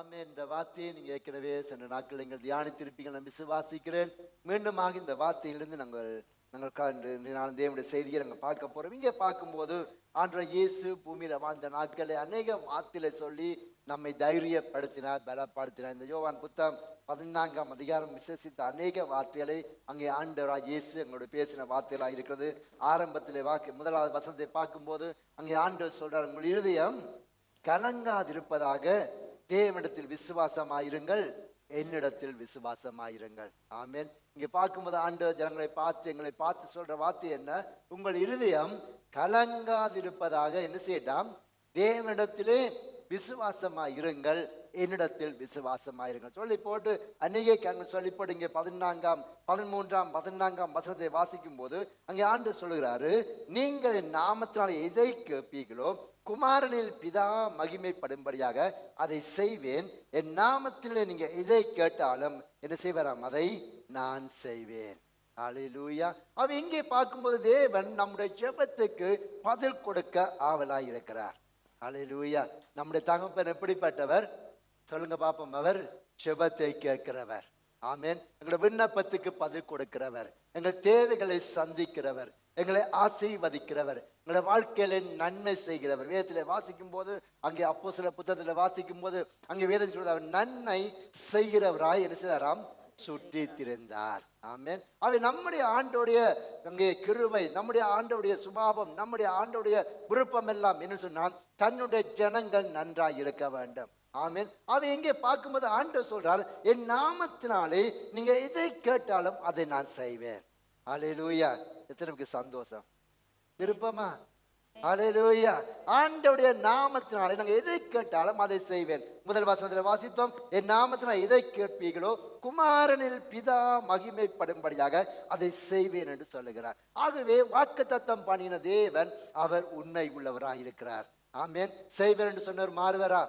ஆமே. இந்த வார்த்தையை நீங்க ஏற்கனவே சென்ற நாட்கள் நீங்கள் தியானித்திருப்பீங்கள் நான் விசுவாசிக்கிறேன். மீண்டுமாக இந்த வார்த்தையிலிருந்து நாங்கள் நாங்கள் தேவனுடைய செய்தியை நாங்கள் பார்க்க போறோம். இங்கே பார்க்கும்போது ஆண்டவர் இயேசு பூமியில வாழ்ந்த நாட்களை அநேக வார்த்தைகளை சொல்லி நம்மை தைரியப்படுத்தினார், பலப்படுத்தினார். இந்த யோவான் புத்தகம் 14ஆம் அதிகாரம் விசேஷித்த அநேக வார்த்தைகளை அங்கே ஆண்டவராக இயேசு எங்களோட பேசின வார்த்தைகளாக இருக்கிறது. ஆரம்பத்திலே முதலாவது வசனத்தை பார்க்கும்போது அங்கே ஆண்டவர் சொல்றார், உங்கள் இருதயம் கலங்காதிருப்பதாக தேவனிடத்தில் விசுவாசமாயிருங்கள், என்னிடத்தில் விசுவாசமாயிருங்கள். ஆமென். இங்க பார்க்கும்போது ஆண்டவர் எங்களை பார்த்து சொல்ற வார்த்தை என்ன? உங்கள் இருதயம் கலங்காதிருப்பதாக என்ன செய்யலாம்? தேவனிடத்திலே விசுவாசமாயிருங்கள், என்னிடத்தில் விசுவாசமாயிருங்கள் சொல்லி போட்டு அநேக சொல்லி போட்டு இங்க 14ஆம் வசனத்தை வாசிக்கும் போது அங்கே ஆண்டு சொல்லுகிறாரு, நீங்கள் என் நாமத்தினால் எதை கேட்பீர்களோ குமாரனில் பிதா மகிமைப்படும்படியாக அதை செய்வேன். என் நாமத்தில் நீங்க எதை கேட்டாலும் என்ன செய்வாராம்? அதை நான் செய்வேன். அல்லேலூயா. அவ இங்கே பார்க்கும்போது தேவன் நம்முடைய ஜெபத்துக்கு பதில் கொடுக்க ஆவலாய் இருக்கிறார். அல்லேலூயா. நம்முடைய தகப்பன் எப்படிப்பட்டவர் சொல்லுங்க பாப்போம்? அவர் ஜெபத்தை கேட்கிறவர். ஆமென். எங்களுடைய விண்ணப்பத்துக்கு பதில் கொடுக்கிறவர், எங்கள் தேவைகளை சந்திக்கிறவர், எங்களை ஆசீர்வதிக்கிறவர், எங்களுடைய வாழ்க்கையில நன்மை செய்கிறவர். வேதத்திலே வாசிக்கும் போது அங்கே அப்போஸ்தலர் புத்தகத்தில் வாசிக்கும் போது அங்கே வேதம் சொல்றது, அவர் நன்மை செய்கிறவராய் என்ன செய்தாராம்? சுற்றி திரிந்தார். ஆமென். அவை நம்முடைய ஆண்டோடைய அங்கே கிருபை, நம்முடைய ஆண்டோடைய சுபாவம், நம்முடைய ஆண்டோடைய விருப்பம் எல்லாம் என்ன சொன்னால் தன்னுடைய ஜனங்கள் நன்றாய் இருக்க வேண்டும். ஆமென். அவை எங்கே பார்க்கும்போது ஆண்டவர் சொல்றார், என் நாமத்தினாலே நீங்க எதை கேட்டாலும் அதை நான் செய்வேன். அல்லேலூயா. எத்தனைக்கு சந்தோஷம், விருப்பமா? அல்லேலூயா. ஆண்டவருடைய நாமத்தினாலே நாங்கள் எதை கேட்டாலும் அதை செய்வேன். முதல் வசனத்தில் வாசித்தோம், என் நாமத்தினால் எதை கேட்பீர்களோ குமாரனில் பிதா மகிமைப்படும்படியாக அதை செய்வேன் என்று சொல்லுகிறார். ஆகவே வாக்குத்தத்தம் பண்ணின தேவன் அவர் உண்மை உள்ளவராக இருக்கிறார். ஆமென். செய்வேன் என்று சொன்னவர் மாறுவரா?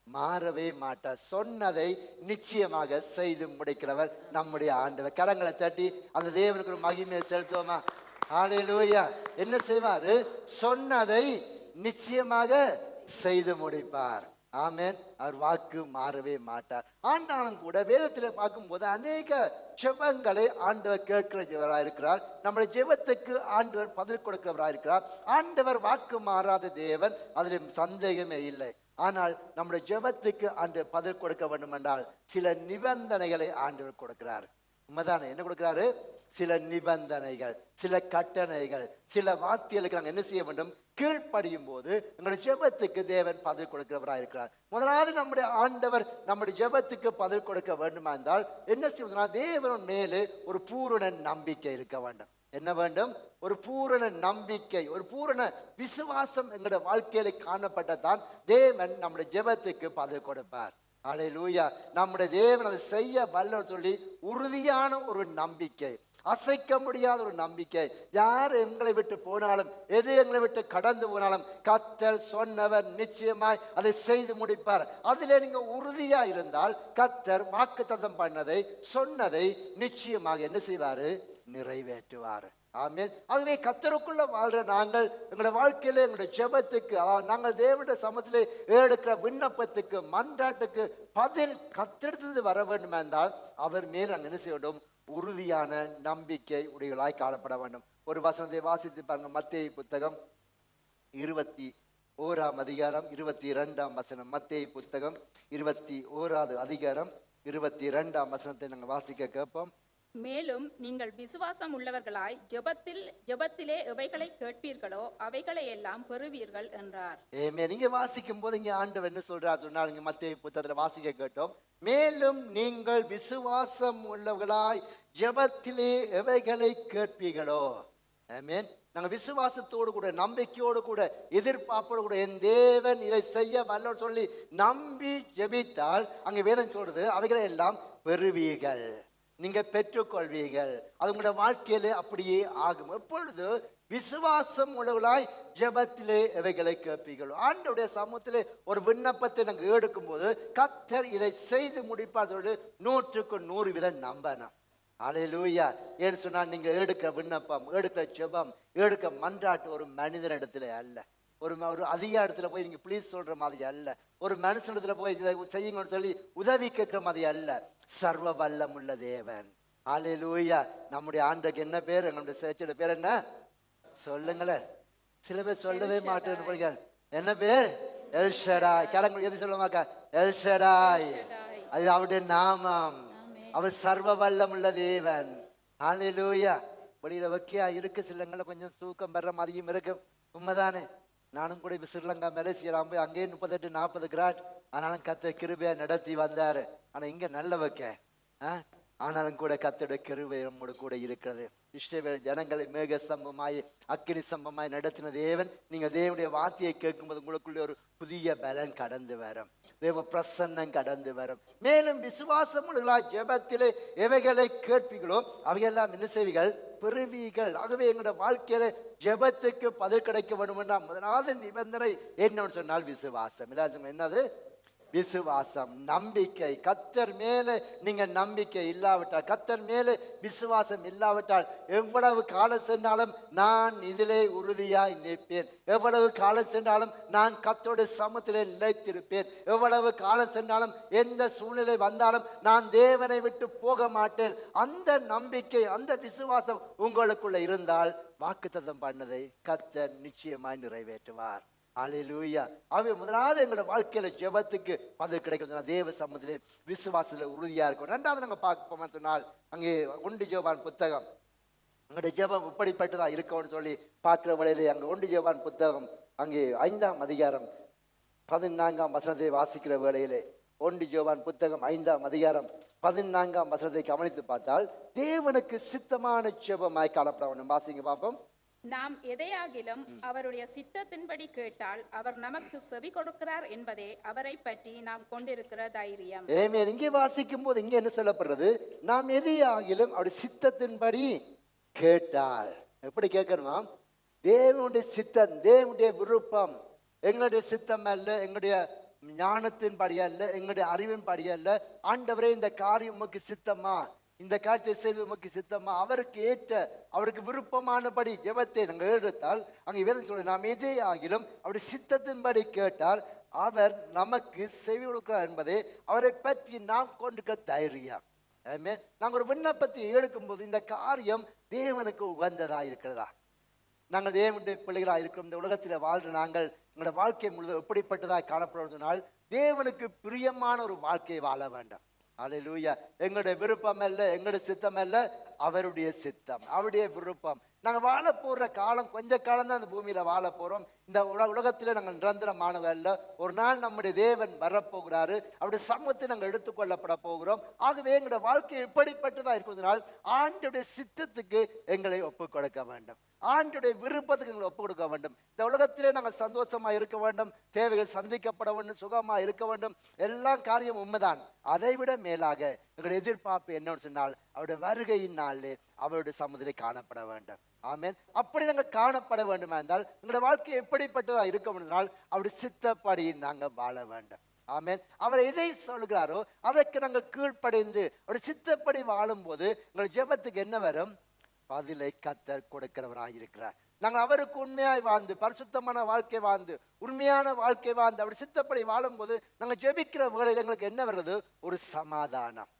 மாறவே மாட்டார். சொன்னதை நிச்சயமாக செய்து முடிக்கிறவர் நம்முடைய ஆண்டவர். கரங்களை தட்டி அந்த தேவனுக்கு ஒரு மகிமையை செலுத்துவோமா? ஹல்லேலூயா. என்ன செய்வாரு? சொன்னதை நிச்சயமாக செய்து முடிப்பார். ஆமென். அவர் வாக்கு மாறவே மாட்டார். ஆண்டாலும் கூட வேதத்தில் பார்க்கும்போது அநேக ஜெபங்களை ஆண்டவர் கேட்கிற ஜெபராக இருக்கிறார். நம்முடைய ஜெபத்துக்கு ஆண்டவர் பதில் கொடுக்கிறவராக இருக்கிறார். ஆண்டவர் வாக்கு மாறாத தேவன், அதில் சந்தேகமே இல்லை. ஆனால் நம்முடைய ஜெபத்துக்கு ஆண்டவர் பதில் கொடுக்க வேண்டும் என்றால் சில நிபந்தனைகளை ஆண்டவர் கொடுக்கிறார். உண்மைதானே? என்ன கொடுக்கிறாரு? சில நிபந்தனைகள், சில கட்டளைகள், சில வார்த்தைகளுக்கு நாங்கள் என்ன செய்ய வேண்டும்? கீழ்ப்படியும் போது எங்களுடைய ஜெபத்துக்கு தேவன் பதில் கொடுக்கிறவராக இருக்கிறார். முதலாவது நம்முடைய ஆண்டவர் நம்முடைய ஜெபத்துக்கு பதில் கொடுக்க வேண்டுமா என்றால் என்ன செய்வதுனா, தேவன் மேலே ஒரு பூரண நம்பிக்கை இருக்க வேண்டும். என்ன வேண்டும்? ஒரு பூரண நம்பிக்கை, ஒரு பூரண விசுவாசம் எங்களுடைய வாழ்க்கையில காணப்பட்டதான் தேவன் நம்முடைய ஜெபத்துக்கு பதில் கொடுப்பார். அல்லேலூயா. நம்முடைய தேவன் அதை செய்ய வல்லவர் சொல்லி உறுதியான ஒரு நம்பிக்கை, அசைக்க முடியாத ஒரு நம்பிக்கை. யார் எங்களை விட்டு போனாலும், எது எங்களை விட்டு கடந்து போனாலும் கர்த்தர் சொன்னவர் நிச்சயமாய் அதை செய்து முடிப்பார். அதிலே நீங்க உறுதியா இருந்தால் கர்த்தர் வாக்குத்தத்தம் பண்ணதை சொன்னதை நிச்சயமாக என்ன செய்வாரு? நிறைவேற்றுவார். ஆமென். ஆகவே கர்த்தருக்குள்ள வாழ்ற நாங்கள் எங்களுடைய வாழ்க்கையில எங்களுடைய ஜெபத்துக்கு, நாங்கள் தேவனுடைய சமூகத்திலே எடுக்கிற விண்ணப்பத்துக்கு, மன்றாட்டுக்கு பதில் கர்த்தரிடத்திலிருந்து வர வேண்டும் என்றால் அவர் மேல் நாங்கள் என்ன செய்ய வேண்டும்? உறுதியான நம்பிக்கை உடையவர்களாய் காணப்பட வேண்டும். ஒரு வசனத்தை வாசித்து பாருங்க. மத்தேயு புத்தகம் 21ஆம் அதிகாரம் 22ஆம் வசனம். மத்தேயு புத்தகம் 21ஆவது அதிகாரம் 22ஆம் வசனத்தை நாங்கள் வாசிக்க கேட்போம். மேலும் நீங்கள் விசுவாசம் உள்ளவர்களாய் ஜெபத்திலே எவைகளை கேட்பீர்களோ அவைகளை எல்லாம் பெறுவீர்கள் என்றார். நீங்க வாசிக்கும் போது இங்க ஆண்டவர் என்ன சொல்றார் சொன்னால், இங்க மத்தேயு புத்தகத்துல வாசிக்க கேட்டோம். மேலும் நீங்கள் விசுவாசம் உள்ளவர்களாய் ஜெபத்திலே எவைகளை கேட்பீர்களோ. ஆமென். நாங்கள் விசுவாசத்தோடு கூட, நம்பிக்கையோடு கூட, எதிர்பார்ப்போடு கூட என் தேவன் இதை செய்ய வல்லவர் சொல்லி நம்பி ஜெபித்தால் அங்கே வேதம் சொல்றது அவைகளை எல்லாம் பெறுவீர்கள், நீங்க பெற்றுக்கொள்வீர்கள். அது உங்களுடைய வாழ்க்கையிலே அப்படியே ஆகும். எப்பொழுது விசுவாசம் உள்ளவர்களாய் ஜெபத்திலே எவைகளை கேட்பீர்கள். ஆண்டவருடைய சமூகத்திலே ஒரு விண்ணப்பத்தை நாங்கள் எடுக்கும் போது கர்த்தர் இதை செய்து முடிப்பார் சொல்லி 100% நம்பணும். அல்லேலூயா. ஏன்னு சொன்னால், நீங்க எடுக்க விண்ணப்பம், எடுக்க ஜெபம், எடுக்க மன்றாட்டு ஒரு மனிதனிடத்துல அல்ல, ஒரு அதிக இடத்துல போய் நீங்க ப்ளீஸ் சொல்ற மாதிரி அல்ல. ஒரு மனுஷனிடத்துல போய் இதை செய்யுங்கன்னு சொல்லி உதவி கேட்கிற மாதிரி அல்ல. சர்வ வல்லம் உள்ள தேவன். ஹல்லேலூயா. நம்முடைய ஆண்டுக்கு என்ன பேர்? எங்களுடைய சேர்ச்சோட பேர் என்ன சொல்லுங்களேன். சில பேர் சொல்லவே மாட்டேன்னு. என்ன பேர்? எல்ஷடாய். கரங்கள் எது சொல்லுவாக்கா? எல்ஷடாய். அது அவருடைய நாமம். அவர் சர்வ வல்லம் உள்ள தேவன். ஹல்லேலூயா. வெளியில வைக்கியா இருக்கு, சிலங்கள கொஞ்சம் தூக்கம் வர்ற மாதிரியும் இருக்கு. உண்மைதானே? நானும் கூட இப்ப ஸ்ரீலங்கா மலேசியாலாம் போய் அங்கேயே 38-40 கிராட். ஆனாலும் கத்த கிருபையா நடத்தி வந்தாரு. ஆனா இங்க நல்ல வைக்க ஆனாலும் கூட கத்தோட கிருபை நம்மோடு கூட இருக்கிறது. இஸ்ரவேல் ஜனங்களை மேக ஸ்தம்பமாய் அக்கினி ஸ்தம்பமாய் நடத்தின தேவன். நீங்க தேவனுடைய வார்த்தையை கேட்கும்போது உங்களுக்குள்ள ஒரு புதிய பலன் கடந்து வரும். தேவ பிரசன்னம் கடந்து வரும். மேலும் விசுவாசம் ஜெபத்திலே எவைகளை கேட்பீர்களோ அவையெல்லாம் என்ன செய்வீர்கள்? பெறுவீர்கள். ஆகவே எங்களுடைய வாழ்க்கையில ஜெபத்துக்கு பதில் கிடைக்க வேண்டும் என்றால் முதலாவது நிபந்தனை என்னன்னு சொன்னால் விசுவாசம். இல்லாத என்னது? விசுவாசம், நம்பிக்கை. கர்த்தர் மேல நீங்க நம்பிக்கை இல்லாவிட்டால், கர்த்தர் மேல விசுவாசம் இல்லாவிட்டால் எவ்வளவு காலம் சென்றாலும் நான் இதிலே உறுதியாய் நிற்பேன். எவ்வளவு காலம் சென்றாலும் நான் கர்த்தருடைய சமூகத்திலே நிலைத்திருப்பேன். எவ்வளவு காலம் சென்றாலும் எந்த சூழ்நிலை வந்தாலும் நான் தேவனை விட்டு போக மாட்டேன். அந்த நம்பிக்கை, அந்த விசுவாசம் உங்களுக்குள்ள இருந்தால் வாக்குத்தத்தம் பண்ணதை கர்த்தர் நிச்சயமாய் நிறைவேற்றுவார். ஹல்லேலூயா. ஆகவே முதலாவது எங்களோட வாழ்க்கையில ஜெபத்துக்கு பதில் கிடைக்கும் தேவ சமூகத்திலே விசுவாசத்துல உறுதியா இருக்கும். ரெண்டாவது நாங்க பார்ப்போம் சொன்னால் அங்கே 1 யோவான் புத்தகம். எங்களுடைய ஜெபம் இப்படிப்பட்டதா இருக்கும்னு சொல்லி பார்க்கிற வழியிலே அங்க 1 யோவான் புத்தகம் அங்கே 5ஆம் அதிகாரம் 14ஆம் வசனத்தை வாசிக்கிற வேளையிலே 1 யோவான் புத்தகம் 5ஆம் அதிகாரம் 14ஆம் வசனத்தை கவனித்து பார்த்தால் தேவனுக்கு சித்தமான ஜெபமாய் காணப்படும். வாசிங்க பார்ப்போம். நாம் எதையாகிலும் அவருடைய சித்தத்தின்படி கேட்டால் அவர் நமக்கு செவி கொடுக்கிறார் என்பதே அவரை பற்றி நாம் கொண்டிருக்கிற தைரியம். இங்கே வாசிக்கும் போது இங்க என்ன சொல்லப்படுறது? நாம் எதையாகிலும் அவருடைய சித்தத்தின்படி கேட்டால். எப்படி கேட்கணுமா? தேவனுடைய சித்தம், தேவனுடைய விருப்பம். எங்களுடைய சித்தம் அல்ல, எங்களுடைய ஞானத்தின் படி அல்ல, எங்களுடைய அறிவின் படி அல்ல. ஆண்டவரே இந்த காரியம் உமக்கு சித்தமா, இந்த காட்சியை செய்வது உமக்கு சித்தமா, அவருக்கு ஏற்ற அவருக்கு விருப்பமானபடி ஜெபத்தை நாங்கள் எடுத்தால் அங்கே வேதம் சொல்லுது நாம் எதை ஆகிலும் அவருடைய சித்தத்தின்படி கேட்டால் அவர் நமக்கு செவி கொடுக்கிறார் என்பதை அவரை பற்றி நாம் கொண்டிருக்கிற தைரியம். நாங்கள் ஒரு விண்ணப்பத்தை எடுக்கும்போது இந்த காரியம் தேவனுக்கு உகந்ததா இருக்கிறதா? நாங்கள் தேவனுடைய பிள்ளைகளாக இருக்கிறோம். இந்த உலகத்தில் வாழ்ற நாங்கள் எங்களோட வாழ்க்கை முழுவதும் எப்படிப்பட்டதாக காணப்படும் சொன்னால் தேவனுக்கு பிரியமான ஒரு வாழ்க்கையை வாழ வேண்டாம். ஹல்லேலூயா. எங்களுடைய விருப்பம் அல்ல, எங்களுடைய சித்தம் அல்ல, அவருடைய சித்தம், அவருடைய விருப்பம். நாங்கள் வாழ போற காலம் கொஞ்ச காலம் தான் அந்த பூமியில வாழ போறோம். இந்த உலகத்துல நாங்கள் நிரந்தரமானவ அல்ல. ஒரு நாள் நம்முடைய தேவன் வரப்போகிறாரு. அவருடைய சமூகத்தை நாங்கள் எடுத்துக்கொள்ளப்பட போகிறோம். ஆகவே எங்களுடைய வாழ்க்கை எப்படிப்பட்டதா இருக்கிறதுனால் ஆண்டவருடைய சித்தத்துக்கு எங்களை ஒப்புக் கொடுக்க வேண்டும். ஆண்டவருடைய விருப்பத்துக்கு எங்களை ஒப்புக் கொடுக்க வேண்டும். இந்த உலகத்திலே நாங்கள் சந்தோஷமா இருக்க வேண்டும், தேவைகள் சந்திக்கப்பட வேண்டும், சுகமா இருக்க வேண்டும். எல்லா காரியம் உண்மைதான். அதை விட மேலாக எங்களுடைய எதிர்பார்ப்பு என்னன்னு சொன்னால் அவருடைய வருகையின் நாளிலே அவருடைய சமுதிரை காணப்பட வேண்டும். ஆமென். அப்படி நாங்கள் காணப்பட வேண்டும் என்றால் எங்களுடைய வாழ்க்கை எப்படிப்பட்டதா இருக்க என்றால் அவருடைய சித்தப்படி நாங்கள் வாழ வேண்டும். ஆமென். அவர் எதை சொல்கிறாரோ அதற்கு நாங்கள் கீழ்ப்படைந்து அவருடைய சித்தப்படி வாழும் போது எங்களுடைய ஜெபத்துக்கு என்ன வரும்? பதிலை கர்த்தர் கொடுக்கிறவராக இருக்கிறார். நாங்கள் அவருக்கு உண்மையாய் வாழ்ந்து பரிசுத்தமான வாழ்க்கை வாழ்ந்து உண்மையான வாழ்க்கை வாழ்ந்து அவருடைய சித்தப்படி வாழும் போது நாங்கள் ஜெபிக்கிற வேளையில் எங்களுக்கு என்ன வருது? ஒரு சமாதானம்,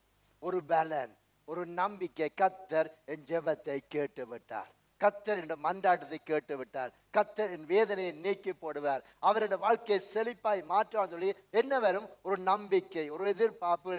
ஒரு பலன், ஒரு நம்பிக்கை. கர்த்தர் என் ஜெபத்தை கேட்டு விட்டார், கர்த்தர் என் மன்றாட்டத்தை கேட்டு விட்டார், கர்த்தர் என் வேதனையை நீக்கி போடுவார், அவருடைய வாழ்க்கையை செழிப்பாய் மாற்றான்னு சொல்லி என்ன வரும்? ஒரு நம்பிக்கை, ஒரு எதிர்பார்ப்பு.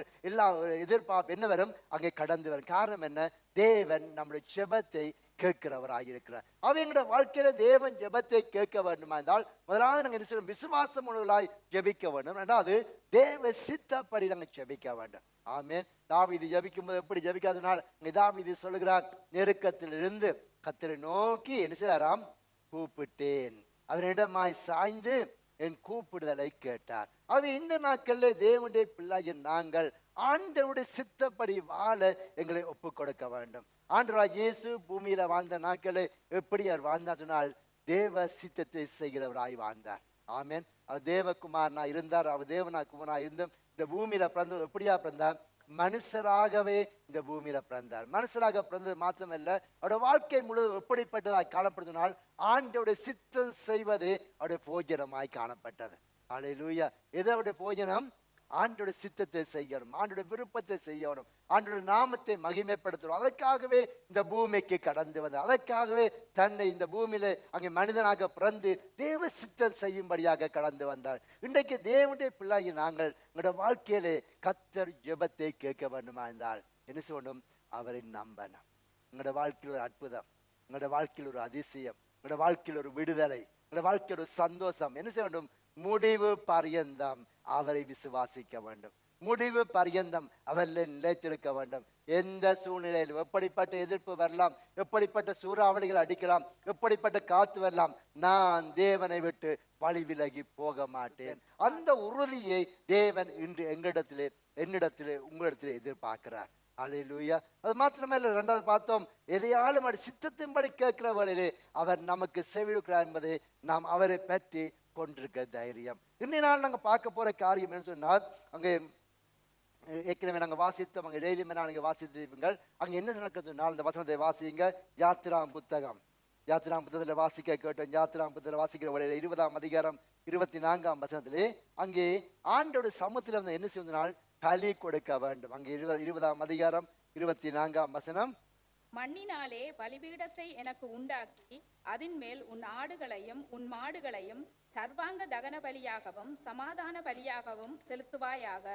எதிர்பார்ப்பு என்ன வரும்? அங்கே கடந்து வரும். காரணம் என்ன? தேவன் நம்முடைய ஜெபத்தை கேட்கிறவராக இருக்கிறார். அவங்களோட வாழ்க்கையில தேவன் ஜெபத்தை கேட்க வேண்டுமா என்றால் முதலாவது நாங்கள் என்ன செய்யணும்? விசுவாசம் உள்ளவர்களாய் ஜெபிக்க வேண்டும். ரெண்டாவது தேவ சித்தப்படி நாங்கள் ஜெபிக்க வேண்டும். ஆமென். தாவீது ஜெபிக்கும் போது எப்படி ஜெபிக்காதனால் தாவீது சொல்லுகிறார், நெருக்கத்தில் இருந்து கர்த்தரை நோக்கி என்ன செய்தாராம்? கூப்பிட்டேன், அவரிடமாய் சாய்ந்து என் கூப்பிடுதலை கேட்டார். இந்த நாட்கள்ல தேவனுடைய பிள்ளைய நாங்கள் ஆண்டவருடைய சித்தப்படி வாழ எங்களை ஒப்புக் கொடுக்க வேண்டும். ஆண்டவராகிய இயேசு பூமியில வாழ்ந்த நாட்களை எப்படி அவர் வாழ்ந்தார் சொன்னால் தேவ சித்தத்தை செய்கிறவராய் வாழ்ந்தார். ஆமென். அவர் தேவகுமாரனா இருந்தார். அவர் தேவனா குமாரனா இருந்தும் இந்த பூமியில பிறந்த எப்படியா பிறந்தார்? மனுஷராகவே இந்த பூமியில பிறந்தார். மனுஷராக பிறந்தது மாத்திரமல்ல, அவருடைய வாழ்க்கை முழுவதும் எப்படிப்பட்டதாய் காணப்படுத்தினால் ஆண்டோடைய சித்தம் செய்வது அவருடைய போஜனமாய் காணப்பட்டது. அல்லேலூயா. எது அவருடைய போஜனம்? ஆண்டோட சித்தத்தை செய்யணும், ஆண்டோட விருப்பத்தை செய்யணும், ஆண்டோட நாமத்தை மகிமைப்படுத்தணும். அதற்காகவே இந்த பூமிக்கு கடந்து வந்தார். அதற்காகவே தன்னை இந்த பூமியில அங்கே மனிதனாக பிறந்து தேவ சித்தம் செய்யும்படியாக கடந்து வந்தார். இன்றைக்கு தேவனுடைய பிள்ளையை நாங்கள் எங்களோட வாழ்க்கையிலே கர்த்தர் ஜெபத்தை கேட்க வேண்டுமா இருந்தால் என்ன செய்யணும்? அவரை நம்பணும். எங்களோட வாழ்க்கையில் ஒரு அற்புதம், எங்களோட வாழ்க்கையில் ஒரு அதிசயம், எங்களோட வாழ்க்கையில் ஒரு விடுதலை, எங்களோட வாழ்க்கையில் ஒரு சந்தோஷம் என்ன செய்ய வேண்டும்? முடிவு பரியந்தம் அவரை விசுவாசிக்க வேண்டும். முடிவு பரியந்தம் அவரில் நிலைத்திருக்க வேண்டும். எந்த சூழ்நிலையிலும் எப்படிப்பட்ட எதிர்ப்பு வரலாம், எப்படிப்பட்ட சூறாவளிகள் அடிக்கலாம், எப்படிப்பட்ட காத்து வரலாம், நான் தேவனை விட்டு வழி விலகி போக மாட்டேன். அந்த உறுதியை தேவன் இன்று எங்களிடத்திலே, என்னிடத்திலே, உங்களிடத்திலே எதிர்பார்க்கிறார். அல்லேலூயா. அது மாத்திரமல்ல, இரண்டாவது பார்த்தோம், எதையாலும் அவர் சித்தத்தின்படி கேட்கிற வேளையிலே அவர் நமக்கு செவிடுக்கிறார் என்பதை நாம் அவரை பற்றி கொண்டிருக்கிற தைரியம். இன்னும் நாள் நாங்கள் பார்க்க போற காரியம் என்ன சொன்னால், அங்கே ஏற்கனவே நாங்கள் வாசித்தோம், அங்கே டெய்லியுமே நாங்கள் வாசித்தீர்கள். அங்கே என்ன நடக்குது சொன்னால், இந்த வசனத்தை வாசிங்க. யாத்திராம் புத்தகம், யாத்திராம் புத்தகத்தில் வாசிக்க கேட்டோம். யாத்திராம் புத்தகத்தில் வாசிக்கிற வழியில 20ஆம் அதிகாரம் 24ஆம் வசனத்திலே அங்கே ஆண்டோட சமூகத்தில் வந்து என்ன செய்வதனால் பலி கொடுக்க வேண்டும். அங்கே 20ஆம் அதிகாரம் 24ஆம் வசனம், மண்ணினாலே பலிபீடத்தை எனக்கு உண்டாக்கி அதின் மேல் உன் ஆடுகளையும் உன் மாடுகளையும் சர்வாங்க தகன பலியாகவும் சமாதான பலியாகவும் செலுத்துவாயாக.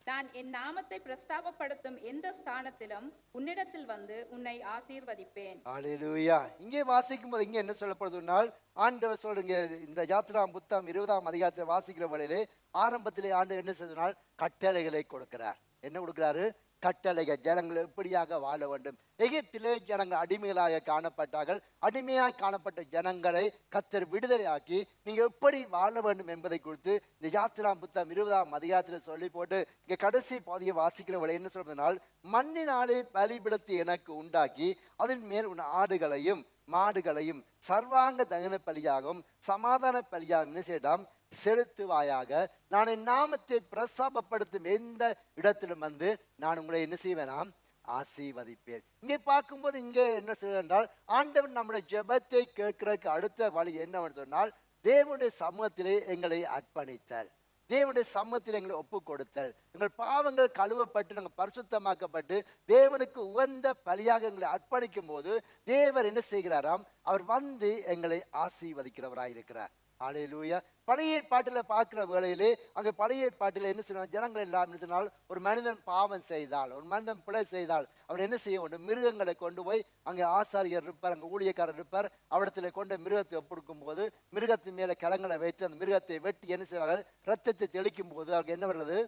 நான் என் நாமத்தை பிரஸ்தாபப்படுத்தும் எந்த ஸ்தானத்திலும் உன்னிடத்தில் வந்து உன்னை ஆசீர்வதிப்பேன். அல்லேலூயா. இங்கே வாசிக்கும் போது இங்கே என்ன சொல்லப்படுதுனால், ஆண்டவர் சொல்றீங்க இந்த யாத்திராம் புத்தகம் 20ஆம் அதிகாரத்தில் வாசிக்கிற வழியிலே ஆரம்பத்திலே ஆண்டு என்ன செய்தால் கட்டளைகளை கொடுக்கிறார். என்ன கொடுக்கிறாரு? கட்டளைகள். ஜனங்கள் எப்படியாக வாழ வேண்டும். எகிப்திலே ஜனங்கள் அடிமைகளாக காணப்பட்டார்கள். அடிமையாக காணப்பட்ட ஜனங்களை கர்த்தர் விடுதலையாக்கி நீங்க எப்படி வாழ வேண்டும் என்பதை குறித்து இந்த யாத்திராம் புத்தகம் 20ஆம் அதிகாரத்தில் சொல்லி போட்டு இங்க கடைசி பாதியை வாசிக்கிறவளை என்ன சொல்றதுனால், மண்ணினாலே பலிபீடத்தை எனக்கு உண்டாக்கி அதன் மேல் உன் ஆடுகளையும் மாடுகளையும் சர்வாங்க தகன பலியாகவும் சமாதான பலியாகவும் என்ன செய்யலாம்? செலுத்துவாயாக. நான் என் நாமத்தை பிரஸ்தாபப்படுத்தும் எந்த இடத்திலும் வந்து நான் உங்களை என்ன செய்வேனாம்? ஆசீர்வதிப்பேன். இங்கே பார்க்கும்போது இங்கே என்ன செய்ய என்றால், ஆண்டவன் நம்முடைய ஜெபத்தை கேட்கிறதுக்கு அடுத்த வழி என்னவென்று சொன்னால், தேவனுடைய சமூகத்திலே எங்களை அர்ப்பணித்தார். தேவனுடைய சமூகத்தில் எங்களை ஒப்பு கொடுத்தல், எங்கள் பாவங்கள் கழுவப்பட்டு நாங்கள் பரிசுத்தமாக்கப்பட்டு தேவனுக்கு உகந்த பலியாக எங்களை அர்ப்பணிக்கும் போது தேவர் என்ன செய்கிறாராம்? அவர் வந்து எங்களை ஆசீர்வதிக்கிறவராயிருக்கிறார். அல்லேலூயா. பழைய ஏற்பாட்டில் பார்க்கிற வேளையிலே அங்கே பழைய ஏற்பாட்டில் என்ன செய்யணும்? ஜனங்கள் எல்லாம் என்ன சொன்னால், ஒரு மனிதன் பாவம் செய்தால், ஒரு மனிதன் பிழை செய்தால் அவன் என்ன செய்ய வேண்டும்? மிருகங்களை கொண்டு போய் அங்கே ஆசாரியர் இருப்பார், அங்கே ஊழியக்காரர் இருப்பார், அவடத்துல கொண்டு மிருகத்தை ஒப்புடுக்கும் போது மிருகத்தின் மேலே கரங்களை வைத்து அந்த மிருகத்தை வெட்டி என்ன செய்வார்கள்? ரத்தத்தை தெளிக்கும் போது அவருக்கு என்ன வருகிறது?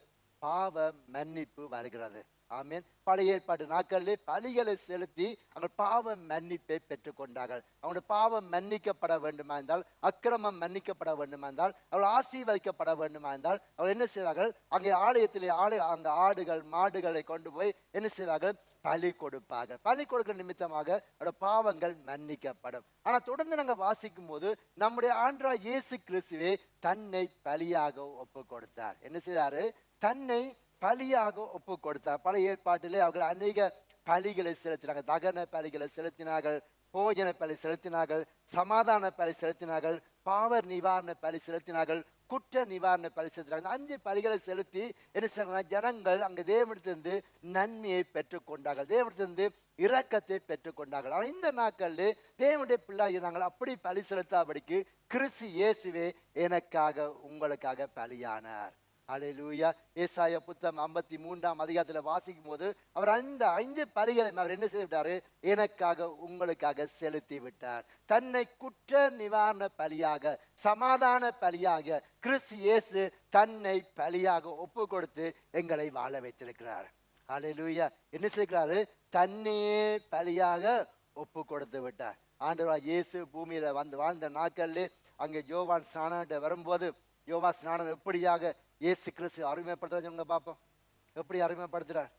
பாவ மன்னிப்பு வருகிறது. ஆமேன். பழைய ஏற்பாட்டு நாட்களிலே பலிகளை செலுத்தி அவங்க பாவ மன்னிப்பை பெற்றுக் கொண்டார்கள். அவங்களுடைய பாவம் மன்னிக்கப்பட வேண்டுமா இருந்தால், அக்கிரமம் மன்னிக்கப்பட வேண்டுமா இருந்தால், அவள் ஆசீர்வதிக்கப்பட வேண்டுமா இருந்தால் அவள் என்ன செய்வார்கள்? அங்கே ஆலயத்திலே அங்க ஆடுகள் மாடுகளை கொண்டு போய் என்ன செய்வார்கள்? பலி கொடுப்பார்கள். பலி கொடுக்கிற நிமித்தமாக அவருடைய பாவங்கள் மன்னிக்கப்படும். ஆனா தொடர்ந்து நாங்கள் வாசிக்கும் போது நம்முடைய ஆண்டவராகிய இயேசு கிறிஸ்துவே தன்னை பலியாக ஒப்பு கொடுத்தார். என்ன செய்தாரு? தன்னை பலியாக ஒப்பு கொடுத்தார். பழைய ஏற்பாட்டிலே அவர்கள் அநேக பலிகளை செலுத்தினாங்க. தகன பலிகளை செலுத்தினார்கள், போஜன பலி செலுத்தினார்கள், சமாதான பலி செலுத்தினார்கள், பாவ நிவாரண பலி செலுத்தினார்கள், குற்ற நிவாரண பலி செலுத்தினார்கள். 5 பலிகளை செலுத்தி என்ன செய்றாங்க? ஜனங்கள் அங்கு தேவனிடத்திலிருந்து நன்மையை பெற்றுக் கொண்டார்கள், தேவனிடத்திலிருந்து இரக்கத்தை பெற்றுக் கொண்டார்கள். ஆனால் இந்த நாட்களில் தேவனுடைய பிள்ளைகள் நாங்கள் அப்படி பலி செலுத்தாபடிக்கு கிறிஸ்து இயேசுவே எனக்காக உங்களுக்காக பலியானார். அல்லேலூயா. ஏசாயா புத்தகம் 53ஆம் அதிகாரத்தில் வாசிக்கும் போது அவர் அந்த 5 பலிகளை அவர் என்ன செய்து விட்டாரு? எனக்காக உங்களுக்காக செலுத்தி விட்டார். தன்னை குற்ற நிவாரண பலியாக, சமாதான பலியாக கிறிஸ்து இயேசு தன்னை பலியாக ஒப்பு கொடுத்து எங்களை வாழ வைத்திருக்கிறார். அல்லேலூயா. என்ன செய்கிறாரு? தன்னையே பலியாக ஒப்பு கொடுத்து விட்டார். ஆண்டவராகிய இயேசு பூமியில வந்து வாழ்ந்த நாட்களிலே அங்கே யோவான் ஸ்நானம் வரும்போது யோவான் ஸ்நானம் எப்படியாக இயேசு கிறிஸ்து அறிமுகப்படுத்துறாங்க பார்ப்போம். எப்படி அறிமுகப்படுத்துறார்?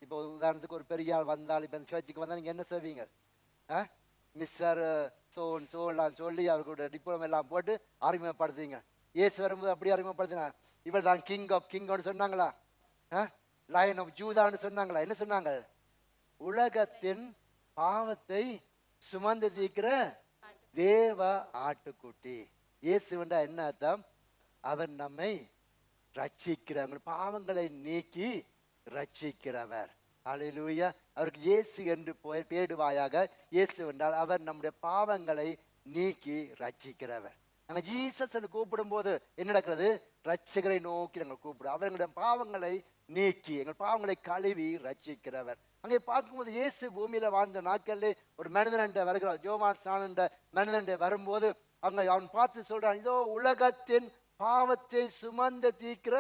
இப்போ உதாரணத்துக்கு ஒரு பெரிய ஆள் வந்தால், இப்போ இந்த சர்ச்சுக்கு வந்தால் நீங்கள் என்ன செய்வீங்க? மிஸ்டர் சோன்லாம் சொல்லி அவர்களுடைய டிப்ளமோ எல்லாம் போட்டு அறிமுகப்படுத்துவீங்க. இயேசு வரும்போது அப்படி அறிமுகப்படுத்தினார். இவர் தான் கிங் ஆஃப் கிங்னு சொன்னாங்களா? லயன் ஆஃப் ஜூதான்னு சொன்னாங்களா? என்ன சொன்னாங்க? உலகத்தின் பாவத்தை சுமந்து தீர்க்கிற தேவ ஆட்டுக்குட்டி. இயேசுவண்டா என்ன அர்த்தம்? அவர் நம்மை ரட்சிக்கிறவர், பாவங்களை நீக்கி ரட்சிக்கிறவர். ஹல்லேலூயா. அவருக்கு இயேசு என்று பேடுவாயாக. இயேசு என்றால் அவர் நம்முடைய பாவங்களை நீக்கி ரட்சிக்கிறவர். நாங்கள் ஜீசஸ் என்று கூப்பிடும் போது என்ன நடக்கிறது? ரட்சகரை நோக்கி நாங்கள் கூப்பிடுவோம். அவர் எங்களுடைய பாவங்களை நீக்கி எங்கள் பாவங்களை கழுவி ரட்சிக்கிறவர். அங்கே பார்க்கும்போது இயேசு பூமியில வாழ்ந்த நாட்களிலே ஒரு மனிதன் வருகிறார். யோவான் ஸ்நானன் மனிதன் வரும்போது அவன் பார்த்து சொல்றான், இதோ உலகத்தின் பாவத்தை சுமந்து தீர்க்கிற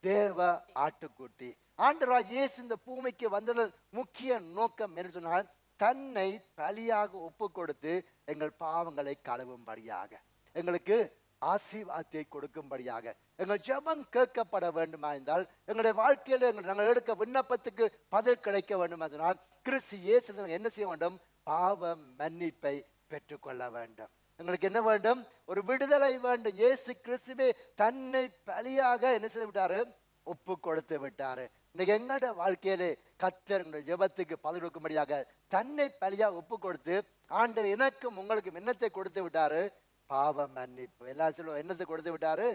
தேவ ஆட்டுக்குட்டி. ஆண்டவராகிய இயேசு இந்த பூமிக்கு வந்ததன் முக்கிய நோக்கம் என்ன சொன்னால், தன்னை பலியாக ஒப்பு கொடுத்து எங்கள் பாவங்களை கழுவும்படியாக, எங்களுக்கு ஆசீர்வாதத்தை கொடுக்கும்படியாக, எங்கள் ஜெபம் கேட்கப்பட வேண்டுமா என்றால், எங்களுடைய வாழ்க்கையில நாங்கள் எடுக்க விண்ணப்பத்துக்கு பதில் கிடைக்க வேண்டுமா என்றால், கிறிஸ்து இயேசு என்ன செய்ய வேண்டும்? பாவ மன்னிப்பை பெற்றுக்கொள்ள வேண்டும். எங்களுக்கு என்ன வேண்டும்? ஒரு விடுதலை வேண்டும். இயேசு கிறிஸ்துவே தன்னை பலியாக என்ன செய்து விட்டாரு? ஒப்பு கொடுத்து விட்டாரு. இன்னைக்கு எங்களோட வாழ்க்கையிலே கர்த்தர் ஜெபத்துக்கு பதில் கொடுக்கும்படியாக தன்னை பலியாக ஒப்பு கொடுத்து, ஆண்டவர் எனக்கும் உங்களுக்கும் என்னத்தை கொடுத்து விட்டாரு? பாவ மன்னிப்பு. எல்லாம் சொல்லுவோம், என்னத்தை கொடுத்து விட்டாரு?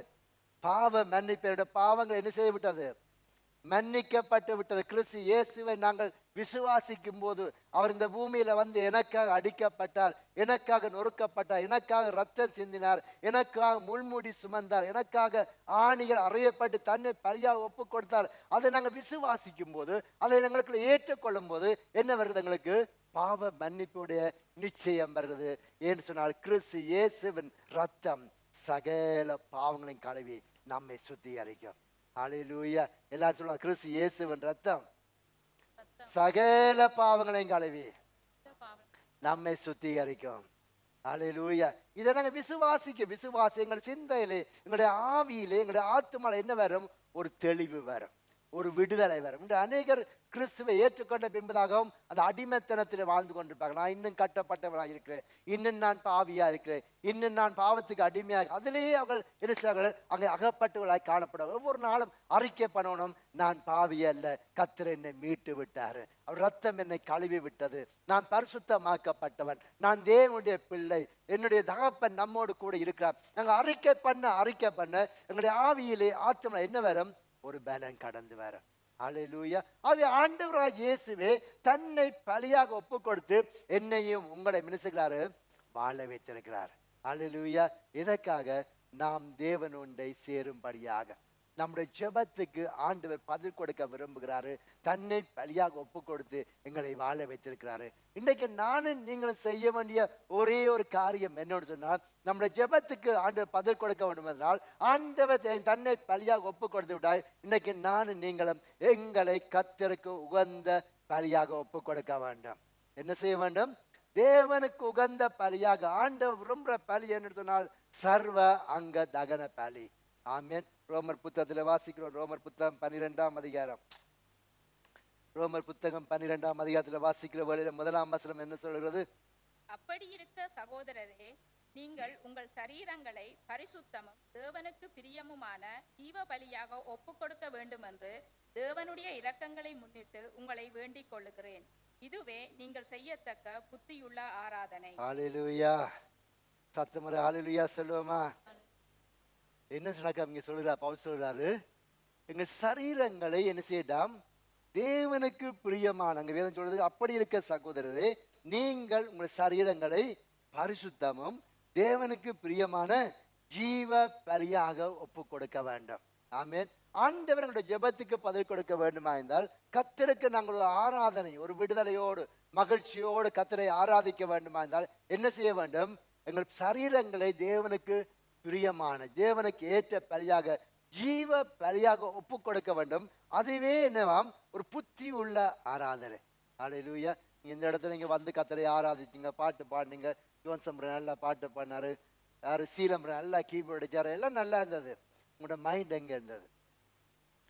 பாவ மன்னிப்பு. என்னுடைய பாவங்கள் என்ன செய்து விட்டது? மன்னிக்கப்பட்டு விட்டது. கிறிஸ்து இயேசுவை நாங்கள் விசுவாசிக்கும் போது அவர் இந்த பூமியில வந்து எனக்காக அடிக்கப்பட்டார், எனக்காக நொறுக்கப்பட்டார், எனக்காக ரத்தம் சிந்தினார், எனக்காக முள்முடி சுமந்தார், எனக்காக ஆணிகள் அறையப்பட்டு தன்னை பலியாக ஒப்பு கொடுத்தார். அதை நாங்கள் விசுவாசிக்கும் போது, அதை எங்களுக்கு ஏற்றுக்கொள்ளும் போது என்ன வருது? எங்களுக்கு பாவ மன்னிப்புடைய நிச்சயம் வருகிறது. ஏன்னு சொன்னால் கிறிஸ்து இயேசுவின் ரத்தம் சகல பாவங்களையும் கழுவி நம்மை சுத்திகரிக்கும். ஹல்லேலூயா. எல்லாரும் சொல்லுவாங்க, கிறிஸ்து இயேசுவின் ரத்தம் சகல பாவங்களையும் கழுவி நம்மை சுத்திகரிக்கும். ஹல்லேலூயா. இதை நாங்க விசுவாசி எங்கள் சிந்தையிலே, எங்களுடைய ஆவியிலே, எங்களுடைய ஆத்துமால என்ன வரும்? ஒரு தெளிவு வரும், ஒரு விடுதலை வரும். இந்த அநேகர் கிறிஸ்துவை ஏற்றுக்கொண்ட பின்பதாகவும் அந்த அடிமைத்தனத்தில் வாழ்ந்து கொண்டிருப்பாங்க. நான் இன்னும் கட்டப்பட்டவனாக இருக்கிறேன், இன்னும் நான் பாவியா இருக்கிறேன், இன்னும் நான் பாவத்துக்கு அடிமையாக, அதிலேயே அவர்கள் என்ன செய்வார்கள்? அங்கே அகப்பட்டவர்களாக காணப்படுவார்கள். ஒவ்வொரு நாளும் அறிக்கை பண்ணணும், நான் பாவி அல்ல, கர்த்தர் என்னை மீட்டு விட்டாரு, அவர் ரத்தம் என்னை கழுவி விட்டது, நான் பரிசுத்தமாக்கப்பட்டவன், நான் தேவனுடைய பிள்ளை, என்னுடைய தகப்பன் நம்மோடு கூட இருக்கிறார். நாங்கள் அறிக்கை பண்ண எங்களுடைய ஆவியிலே ஆத்மா என்ன வரும்? ஒரு பலன் கடந்து வர. ஹல்லேலூயா. ஆண்டவராகிய இயேசுவே தன்னை பலியாக ஒப்பு கொடுத்து என்னையும் உங்களை மினிசுகிறாரு வாழ வைத்திருக்கிறார். ஹல்லேலூயா. இதற்காக நாம் தேவனுண்டை சேரும்படியாக நம்முடைய ஜெபத்துக்கு ஆண்டவர் பதில் கொடுக்க விரும்புகிறாரு. தன்னை பலியாக ஒப்பு கொடுத்து எங்களை வாழ வைத்திருக்கிறாரு. இன்றைக்கு நானும் நீங்களும் செய்ய வேண்டிய ஒரே ஒரு காரியம் என்னன்னு சொன்னால், நம்முடைய ஜெபத்துக்கு ஆண்டவர் பதில் கொடுக்க வேண்டும் என்றால், ஆண்டவர் தன்னை பலியாக ஒப்பு கொடுத்து விட்டால், இன்னைக்கு நானும் நீங்களும் எங்களை கர்த்தருக்கு உகந்த பலியாக ஒப்பு கொடுக்க வேண்டும். என்ன செய்ய வேண்டும்? தேவனுக்கு உகந்த பலியாக. ஆண்டவர் விரும்புகிற பலி என்று சொன்னால் சர்வ அங்க தகன பலி. ஆமென். ரோமர் புத்தகத்தில் வாசிக்கிறோம். ரோமர் புத்தகம் 12ஆம் அதிகாரம். ரோமர் புத்தகம் 12ஆம் அதிகாரத்தில் வாசிக்கிற வேளையில 1ஆம் வசனம் என்ன சொல்கிறது? அப்படி இருக்க சகோதரரே, நீங்கள் உங்கள் சரீரங்களை பரிசுத்தமும் தேவனுக்கு பிரியமுமான ஜீவ பலியாக ஒப்பு கொடுக்க வேண்டும் என்று தேவனுடைய இரக்கங்களை முன்னிட்டு உங்களை வேண்டிக் கொள்ளுகிறேன். இதுவே நீங்கள் செய்யத்தக்க புத்தியுள்ள ஆராதனை. ஹல்லேலூயா. சத்தமுறை ஹல்லேலூயா சொல்லுவோமா? என்ன சொன்னாக்க இங்க சொல்றாரு, பவுல் சொல்றாரு, எங்கள் சரீரங்களை என்ன செய்யலாம்? தேவனுக்கு பிரியமான. அங்க வேதம் சொல்றது, அப்படி இருக்க சகோதரரே, நீங்கள் உங்கள் சரீரங்களை பரிசுத்தமும் தேவனுக்கு பிரியமான ஜீவ பலியாக ஒப்பு கொடுக்க வேண்டும். ஆமென். ஆண்டவர்களுடைய ஜெபத்துக்கு பதில் கொடுக்க வேண்டுமா என்றால், கர்த்தருக்கு நாங்கள் ஒரு ஆராதனை, ஒரு விடுதலையோடு மகிழ்ச்சியோடு கர்த்தரை ஆராதிக்க வேண்டுமா என்றால் என்ன செய்ய வேண்டும்? எங்கள் சரீரங்களை தேவனுக்கு பிரியமான, தேவனுக்கு ஏற்ற பலியாக, ஜீவ பலியாக ஒப்பு கொடுக்க வேண்டும். அதுவே என்னவாம்? ஒரு புத்தி உள்ள ஆராதனை. ஹல்லேலூயா. இந்த இடத்துல நீங்க வந்து கர்த்தரை ஆராதிச்சீங்க, பாட்டு பாடினீங்க, யுவன் நல்லா பாட்டு பாடினாரு, யாரு சீலம் நல்லா கீபோர்டு அடிச்சாரு, எல்லாம் நல்லா இருந்தது. உங்களோட மைண்ட் எங்க இருந்தது?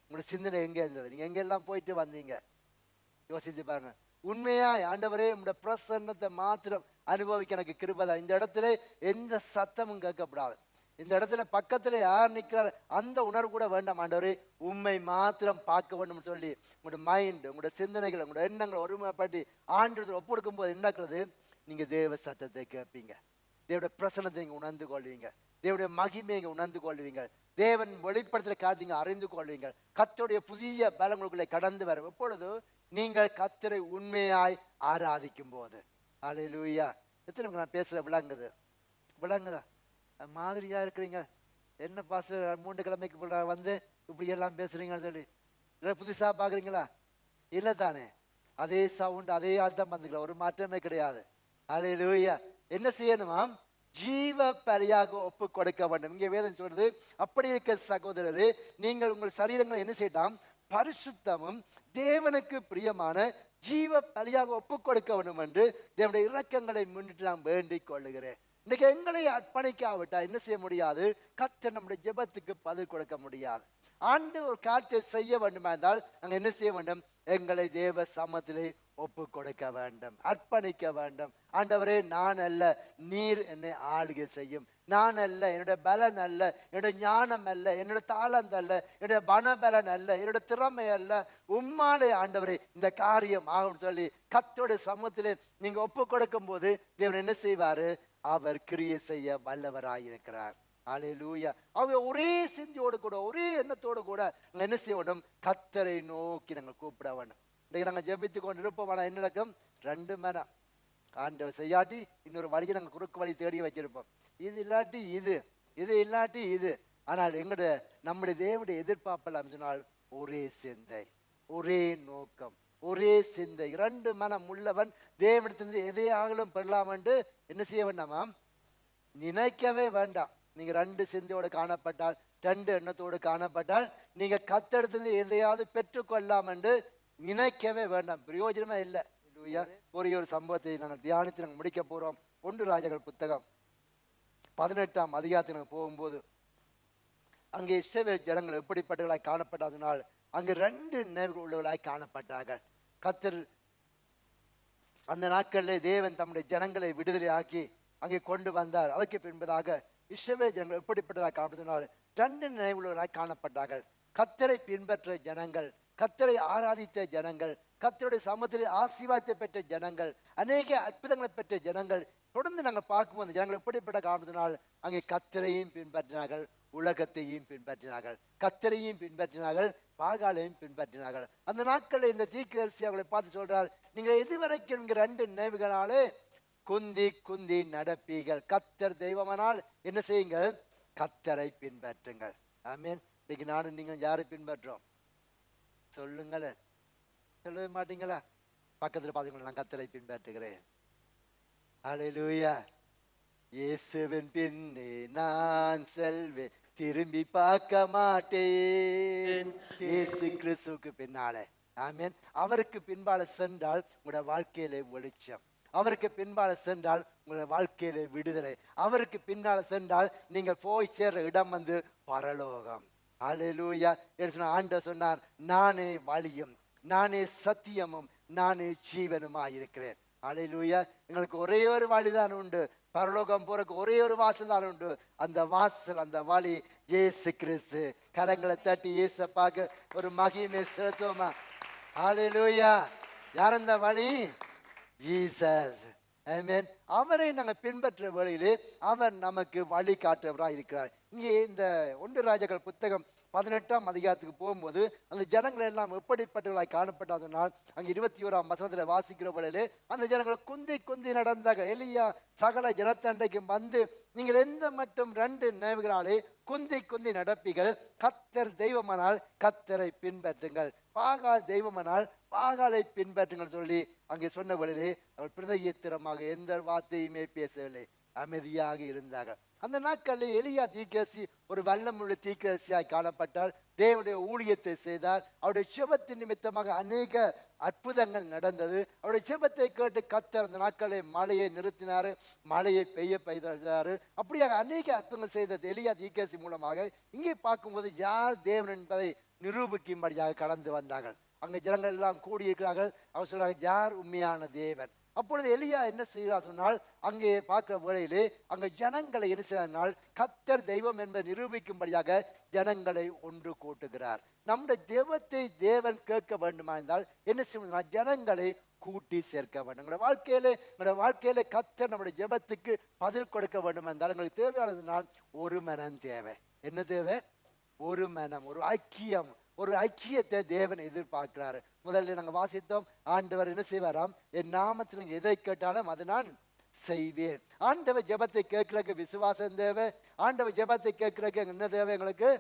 உங்களோட சிந்தனை எங்க இருந்தது? நீங்க எங்கெல்லாம் போயிட்டு வந்தீங்க? யோசிச்சு பாருங்க. உண்மையா ஆண்டவரே உங்களுடைய பிரசன்னத்தை மாத்திரம் அனுபவிக்க எனக்கு கிருபை. இந்த இடத்துல எந்த சத்தமும் கேட்கப்படாது, இந்த இடத்துல பக்கத்துல யார் நிக்கிறார் அந்த உணர்வு கூட வேண்டாம். ஆண்டவரே உண்மை மாத்திரம் பார்க்க வேண்டும் சொல்லி உங்களோட மைண்ட், உங்களோட சிந்தனைகள், உங்களோட எண்ணங்களை ஒருமைப்பட்டு ஆண்டு ஒப்புடுக்கும் போது என்னக்கிறது, நீங்க தேவ சத்தத்தை கேட்பீங்க, தேவனுடைய பிரசன்னத்தை நீங்க உணர்ந்து கொள்வீங்க, தேவனுடைய மகிமையை நீங்க உணர்ந்து கொள்வீங்க, தேவன் வெளிப்படுத்துற காரியத்தை அறிந்து கொள்வீங்க. கர்த்தருடைய புதிய பலங்களுக்குள்ளே கடந்து வரும் எப்பொழுது நீங்கள் கர்த்தரை உண்மையாய் ஆராதிக்கும் போது. அல்லேலூயா. எத்தனை நான் பேசுற விளங்குதா? மாதிரியா இருக்கிறீங்க. என்ன பாஸ்டர் 3 கிழமைக்கு வந்து இப்படி எல்லாம் பேசுறீங்கன்னு சொல்லி புதுசா பாக்குறீங்களா? இல்ல தானே, அதே சவுண்ட் அதே ஆள் தான் வந்துக்கலாம், ஒரு மாற்றமே கிடையாது. அல்லேலூயா. என்ன செய்யணுமாம்? ஜீவ பலியாக ஒப்பு கொடுக்க வேண்டும். இங்கே வேதம் சொல்றது, அப்படி இருக்க சகோதரரே, நீங்கள் உங்கள் சரீரங்களை என்ன செய்யலாம்? பரிசுத்தமும் தேவனுக்கு பிரியமான ஜீவ பலியாக ஒப்பு கொடுக்க வேண்டும் என்று தேவனுடைய இரக்கங்களை முன்னிட்டு நான் வேண்டிக் கொள்ளுகிறேன். இன்னைக்கு எங்களை அர்ப்பணிக்காவிட்டா என்ன செய்ய முடியாது? கர்த்தர் நம்முடைய ஜெபத்துக்கு பதில் கொடுக்க முடியாது. ஆண்டு ஒரு காரியத்தை செய்ய வேண்டுமா இருந்தால் நாங்கள் என்ன செய்ய வேண்டும்? எங்களை தேவ சமத்திலே ஒப்பு கொடுக்க வேண்டும், அர்ப்பணிக்க வேண்டும். ஆண்டவரே, நான் அல்ல, நீர் என்னை ஆளுகை செய்யும். நான் அல்ல, என்னுடைய பலன் அல்ல, என்னுடைய ஞானம் அல்ல, என்னுடைய தாளந்து அல்ல, என்னுடைய பணபலன் அல்ல, என்னுடைய திறமை அல்ல, உம்மாலே ஆண்டவரே இந்த காரியம் ஆகும் சொல்லி கர்த்தருடைய சமூகத்திலே நீங்க ஒப்பு கொடுக்கும் போது தேவன் என்ன செய்வாரு? அவர் கிரியை செய்ய வல்லவராயிருக்கிறார். அல்லேலூயா. அவர் ஒரே சிந்தியோடு கூட, ஒரே எண்ணத்தோடு கூட நாங்கள் என்ன செய்ய வேண்டும்? கர்த்தரை நோக்கி நாங்கள் கூப்பிட வேண்டும். இன்றைக்கு நாங்கள் ஜெபித்து கொண்டு இருப்போம். ஆனால் என்ன நடக்கும்? 2 மனம் ஆண்டவர் செய்யாட்டி இன்னொரு வழியை நாங்கள் குறுக்கு வழி தேடி வச்சிருப்போம். இது இல்லாட்டி இது, இது இல்லாட்டி இது. ஆனால் நம்முடைய தேவனுடைய எதிர்பார்ப்பெல்லாம் சொன்னால் ஒரே சிந்தை, ஒரே நோக்கம், ஒரே சிந்தை. 2 மனம் உள்ளவன் தேவனிடத்திலிருந்து எதையாகலும் பெறலாம் என்று என்ன செய்ய வேண்டாமாம்? நினைக்கவே வேண்டாம். நீங்க 2 சிந்தையோடு காணப்பட்டால், 2 எண்ணத்தோடு காணப்பட்டால், நீங்க கர்த்தரிடத்திலிருந்து எதையாவது பெற்றுக்கொள்ளலாம் என்று நினைக்கவே வேண்டாம். பிரயோஜனமே இல்லை. ஒரு சம்பவத்தை நாங்கள் தியானித்து நாங்கள் முடிக்க போறோம். 1 ராஜாக்கள் புத்தகம் 18ஆம் அதிகாரத்தில் நாங்கள் போகும்போது அங்கே இஸ்ரவேல் ஜனங்கள் எப்படிப்பட்டவர்களாய் காணப்பட்டதனால் அங்கு 2 நினைவுகள் உள்ளவர்களாய் காணப்பட்டார்கள். கர்த்தர் அந்த நாட்களில் தேவன் தம்முடைய ஜனங்களை விடுதலை ஆக்கி அங்கே கொண்டு வந்தார். அதற்கு பின்பதாக இஸ்ரவேல் ஜனங்கள் எப்படிப்பட்டதாக காணப்பட்டதனால் 2 நினைவுள்ளவர்களாய் காணப்பட்டார்கள். கர்த்தரை பின்பற்ற ஜனங்கள், கர்த்தரை ஆராதித்த ஜனங்கள், கர்த்தருடைய சமூகத்திலே ஆசீர்வாதத்தை பெற்ற ஜனங்கள், அநேக அற்புதங்களை பெற்ற ஜனங்கள். தொடர்ந்து நாங்கள் பார்க்கும்போது ஜனங்கள் எப்படிப்பட்ட காரணத்தினால் அங்கே கர்த்தரையும் பின்பற்றினார்கள், உலகத்தையும் பின்பற்றினார்கள், கர்த்தரையும் பின்பற்றினார்கள், பாகாலையும் பின்பற்றினார்கள். அந்த நாட்களில் இந்த தீர்க்கதரிசி அவர்களை பார்த்து சொல்றார், நீங்கள் இதுவரைக்கும் 2 நினைவுகளாலே குந்தி குந்தி நடப்பீர்கள். கர்த்தர் தெய்வமானால் என்ன செய்யுங்கள்? கர்த்தரை பின்பற்றுங்கள். ஆமென். இன்னைக்கு நானும் நீங்கள் யாரை பின்பற்றோம்? சொல்லுங்களேன். சொல்லவே மாட்டீங்களா? பக்கத்துல பாத்தீங்களா? நான் கர்த்தரை பின்பற்றுகிறேன். அல்லேலூயா. இயேசுவின் பின்னே நான் செல்வேன், திரும்பி பார்க்க மாட்டேன். இயேசு கிறிஸ்துவுக்கு பின்னாலே. ஆமென். அவருக்கு பின்பால சென்றால் உங்களுடைய வாழ்க்கையிலே வெளிச்சம், அவருக்கு பின்பால சென்றால் உங்களுடைய வாழ்க்கையிலே விடுதலை, அவருக்கு பின்னால சென்றால் நீங்கள் போய் சேர்ற இடம் வந்து பரலோகம். அல்லேலூயா. ஆண்டவர் சொன்னார், நானே வழியும், நானே சத்தியமும், நானே ஜீவனுமாய் இருக்கிறேன். அல்லேலூயா. எங்களுக்கு ஒரே ஒரு வழிதான் உண்டு, பரலோகம் போறதுக்கு ஒரே ஒரு வாசல் தான் உண்டு. அந்த வாசல், அந்த வழி இயேசு கிறிஸ்து. கரங்களை தட்டி இயேசுப்பாக்கு ஒரு மகிமை செலுத்துவோமா? அல்லேலூயா. யார் அந்த வழி? ஜீசஸ். ஆமென். அவரை நாங்கள் பின்பற்ற வழியிலே அவர் நமக்கு வழி காட்டுறவராக இருக்கிறார். இங்கே இந்த 1 ராஜாக்கள் புத்தகம் 18ஆம் அதிகாரத்துக்கு போகும்போது அந்த ஜனங்கள் எல்லாம் எப்படிப்பட்டவர்களாய் காணப்பட்டால் அங்கே 21ஆம் வசனத்தில் வாசிக்கிற வழியிலே அந்த ஜனங்கள் குந்தி குந்தி நடந்தாங்க. எலியா சகல ஜனத்தண்டைக்கும் வந்து, நீங்கள் எந்த மட்டும் 2 நினைவுகளாலே குந்தி குந்தி நடப்பீர்கள். கர்த்தர் தெய்வமானால் கர்த்தரை பின்பற்றுங்கள், பாகால் தெய்வமானால் பாகாலை பின்பற்றுங்கள் சொல்லி அங்கே சொன்ன வழியிலே அவர் பிரதயத்திரமாக எந்த வார்த்தையுமே பேசவில்லை, அமைதியாக இருந்தார்கள். அந்த நாட்களில் எலியா தீர்க்கதரிசி ஒரு வல்லமுள்ள தீர்க்கதரிசியாய் காணப்பட்டார். தேவனுடைய ஊழியத்தை செய்தார். அவருடைய ஜெபத்தின் நிமித்தமாக அநேக அற்புதங்கள் நடந்தது. அவருடைய ஜெபத்தை கேட்டு கர்த்தர் அந்த நாட்களில் மழையை நிறுத்தினார், மழையை பெய்தாரு. அப்படியாக அநேக அற்புதங்கள் செய்த எலியா தீர்க்கதரிசி மூலமாக இங்கே பார்க்கும்போது யார் தேவன் என்பதை நிரூபிக்கும்படியாக கடந்து வந்தார்கள். அங்கே ஜனங்கள் எல்லாம் கூடியிருக்கிறார்கள். அவர் சொல்றாங்க, யார் உண்மையான தேவன், அப்பொழுது எலியா என்ன செய்கிறார் சொன்னால், அங்கே பார்க்கிற வேளையிலே அங்கே ஜனங்களை என்ன செய்தால், கர்த்தர் தெய்வம் என்பதை நிரூபிக்கும்படியாக ஜனங்களை ஒன்று கூட்டுகிறார். நம்முடைய ஜெபத்தை தேவன் கேட்க வேண்டுமா இருந்தால் என்ன செய்யணும், ஜனங்களை கூட்டி சேர்க்க வேண்டும். எங்களுடைய வாழ்க்கையிலே கர்த்தர் நம்முடைய ஜெபத்துக்கு பதில் கொடுக்க வேண்டும் என்றால் எங்களுக்கு தேவையானதுனால் ஒரு மனம் தேவை. என்ன தேவை? ஒரு மனம், ஒரு ஐக்கியம், ஒரு ஐக்கியத்தை தேவன் எதிர்பார்க்கிறாரு. முதல்ல நாங்கள் வாசித்தோம், ஆண்டவர் என்ன செய்வாராம், என் நாமத்தில் நீங்க எதை கேட்டாலும் அதை நான் செய்வேன். ஆண்டவர் ஜெபத்தை கேட்கறதுக்கு விசுவாசம் தேவை. ஆண்டவர் ஜெபத்தை கேட்கறதுக்கு என்ன தேவை? எங்களுக்கு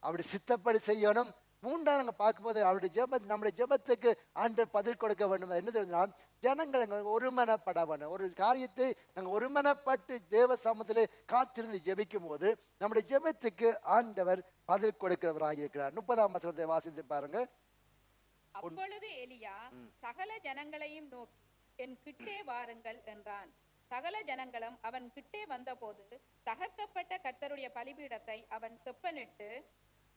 அப்படி சித்தப்படி செய்யணும். மூன்றாவது நாங்கள் பார்க்கும்போது அவருடைய நம்முடைய ஜெபத்துக்கு ஆண்டவர் பதில் கொடுக்க வேண்டும். என்ன தெரிஞ்சால் ஜனங்கள் எங்களுக்கு ஒருமனப்பட வேண்டும். ஒரு காரியத்தை நாங்கள் ஒருமனப்பட்டு தேவ சமூகத்திலே காத்திருந்து ஜெபிக்கும் போது நம்முடைய ஜெபத்துக்கு ஆண்டவர் பதில் கொடுக்கிறவராக இருக்கிறார். 30ஆம் வசனத்தை வாசித்து பாருங்க. அப்பொழுது எலியா சகல ஜனங்களையும் நோக்கி என் கிட்டே வாருங்கள் என்றான். சகல ஜனங்களும் அவன் கிட்டே வந்தபோது தகர்க்கப்பட்ட கர்த்தருடைய பலிபீடத்தை அவன் செப்பனிட்டு,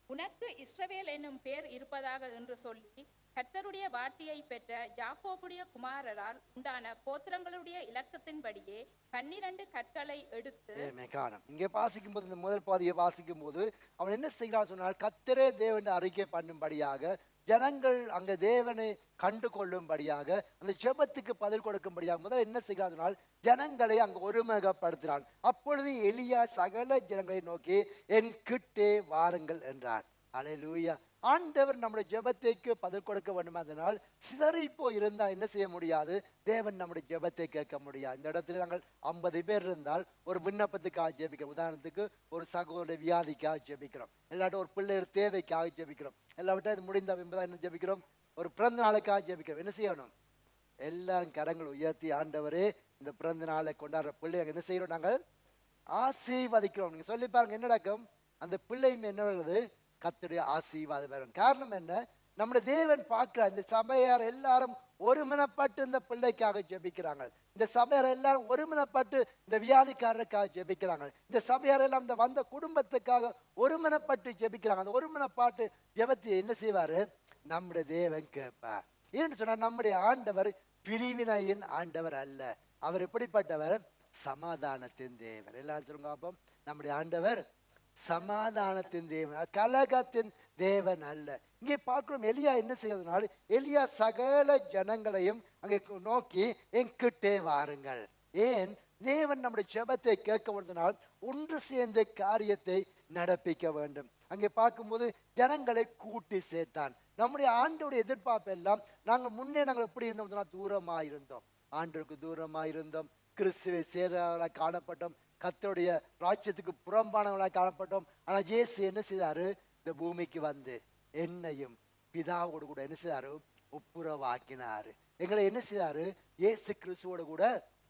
உனக்கு இஸ்ரவேல் என்னும் பேர் இருப்பதாக என்று சொல்லி கர்த்தருடைய வார்த்தையை பெற்ற யாக்கோபுடைய குமாரரால் உண்டான கோத்திரங்களுடைய இலக்கத்தின்படியே 12 கற்களை எடுத்து இங்கே வாசிக்கும் போது, இந்த முதல் பாதியை வாசிக்கும் போது அவன் என்ன செய்கிறான் சொன்னால், கர்த்தரே தேவன் அறிக்கை பண்ணும்படியாக ஜனங்கள் அங்க தேவனை கண்டு கொள்ளும்படியாக அந்த ஜெபத்துக்கு பதில் கொடுக்கும்படியாக முதல்ல என்ன செய்கிறான் சொன்னால் ஜனங்களை அங்கு ஒருமுகப்படுத்துகிறான். அப்பொழுது எலியா சகல ஜனங்களை நோக்கி என் கிட்டே வாருங்கள் என்றார். அல்லேலூயா. ஆண்டவர் நம்முடைய ஜெபத்தைக்கு பதில் கொடுக்க வேண்டும். அதனால் சிதறி போய் இருந்தால் என்ன செய்ய முடியாது, தேவன் நம்முடைய ஜெபத்தை கேட்க முடியாது. இந்த இடத்துல நாங்கள் 50 பேர் இருந்தால் ஒரு விண்ணப்பத்துக்காக ஜெபிக்கிறோம். உதாரணத்துக்கு ஒரு சகோதர வியாதிக்காக ஜெபிக்கிறோம், இல்லாட்டும் ஒரு பிள்ளைகள் தேவைக்காக ஜெபிக்கிறோம், எல்லாவற்றையும் இது முடிந்த பின்பு என்ன ஜெபிக்கிறோம், ஒரு பிறந்த நாளுக்காக ஜெபிக்கிறோம். என்ன செய்யணும்? எல்லாரும் கரங்கள் உயர்த்தி, ஆண்டவரே இந்த பிறந்த நாளை கொண்டாடுற பிள்ளைங்க என்ன செய்யறோம், நாங்கள் ஆசீர்வதிக்கிறோம். நீங்க சொல்லி பாருங்க என்ன நடக்கும், அந்த பிள்ளையும் என்ன வருது, கர்த்தருடைய ஆசீர்வாதம் வரும். காரணம் என்ன, நம்முடைய தேவன் பார்க்கிற இந்த சபையார் எல்லாரும் ஒருமனப்பட்டு இந்த பிள்ளைக்காக ஜெபிக்கிறாங்க. இந்த சபையார் எல்லாரும் ஒருமனப்பட்டு இந்த வியாதிக்காரருக்காக ஜெபிக்கிறாங்க. இந்த சபையார் எல்லாம் இந்த வந்த குடும்பத்துக்காக ஒருமனப்பட்டு ஜெபிக்கிறாங்க. அந்த ஒருமனப்பாட்டு ஜெபத்தை என்ன செய்வாரு, நம்முடைய தேவன் கேட்பார். ஏன்னு சொன்னா நம்முடைய ஆண்டவர் பிரிவினையின் ஆண்டவர் அல்ல. அவர் எப்படிப்பட்டவர்? சமாதானத்தின் தேவர். எல்லாரும் சொல்லுங்க பாப்போம், நம்முடைய ஆண்டவர் சமாதானத்தின் தேவன், கலகத்தின் தேவன் அல்ல. இங்கே பார்க்கிறோம் எலியா என்ன செய்யறதுனால, எலியா சகல ஜனங்களையும் அங்கே நோக்கி என்கிட்டே வாருங்கள். ஏன்? தேவன் நம்முடைய ஜெபத்தை கேட்க வேண்டினால் ஒன்று சேர்ந்த காரியத்தை நடப்பிக்க வேண்டும். அங்கே பார்க்கும்போது ஜனங்களை கூட்டி சேர்த்தான். நம்முடைய ஆண்டோடைய எதிர்பார்ப்பு எல்லாம், நாங்கள் முன்னே நாங்கள் எப்படி இருந்தோம், தூரமாக இருந்தோம், ஆண்டோருக்கு தூரமாக இருந்தோம், கிறிஸ்துவை சேதவர்களாக காணப்பட்டோம், கர்த்தருடைய ராஜ்யத்துக்கு புறம்பானவர்களாக காணப்பட்டோம். ஆனால் இயேசு என்ன செய்தாரு, இந்த பூமிக்கு வந்து என்னையும் பிதாவோடு கூட என்ன செய்தாரு, ஒப்புரவாக்கினாரு. எங்களை என்ன செய்தாரு, இயேசு கிறிஸ்துவோடு கூட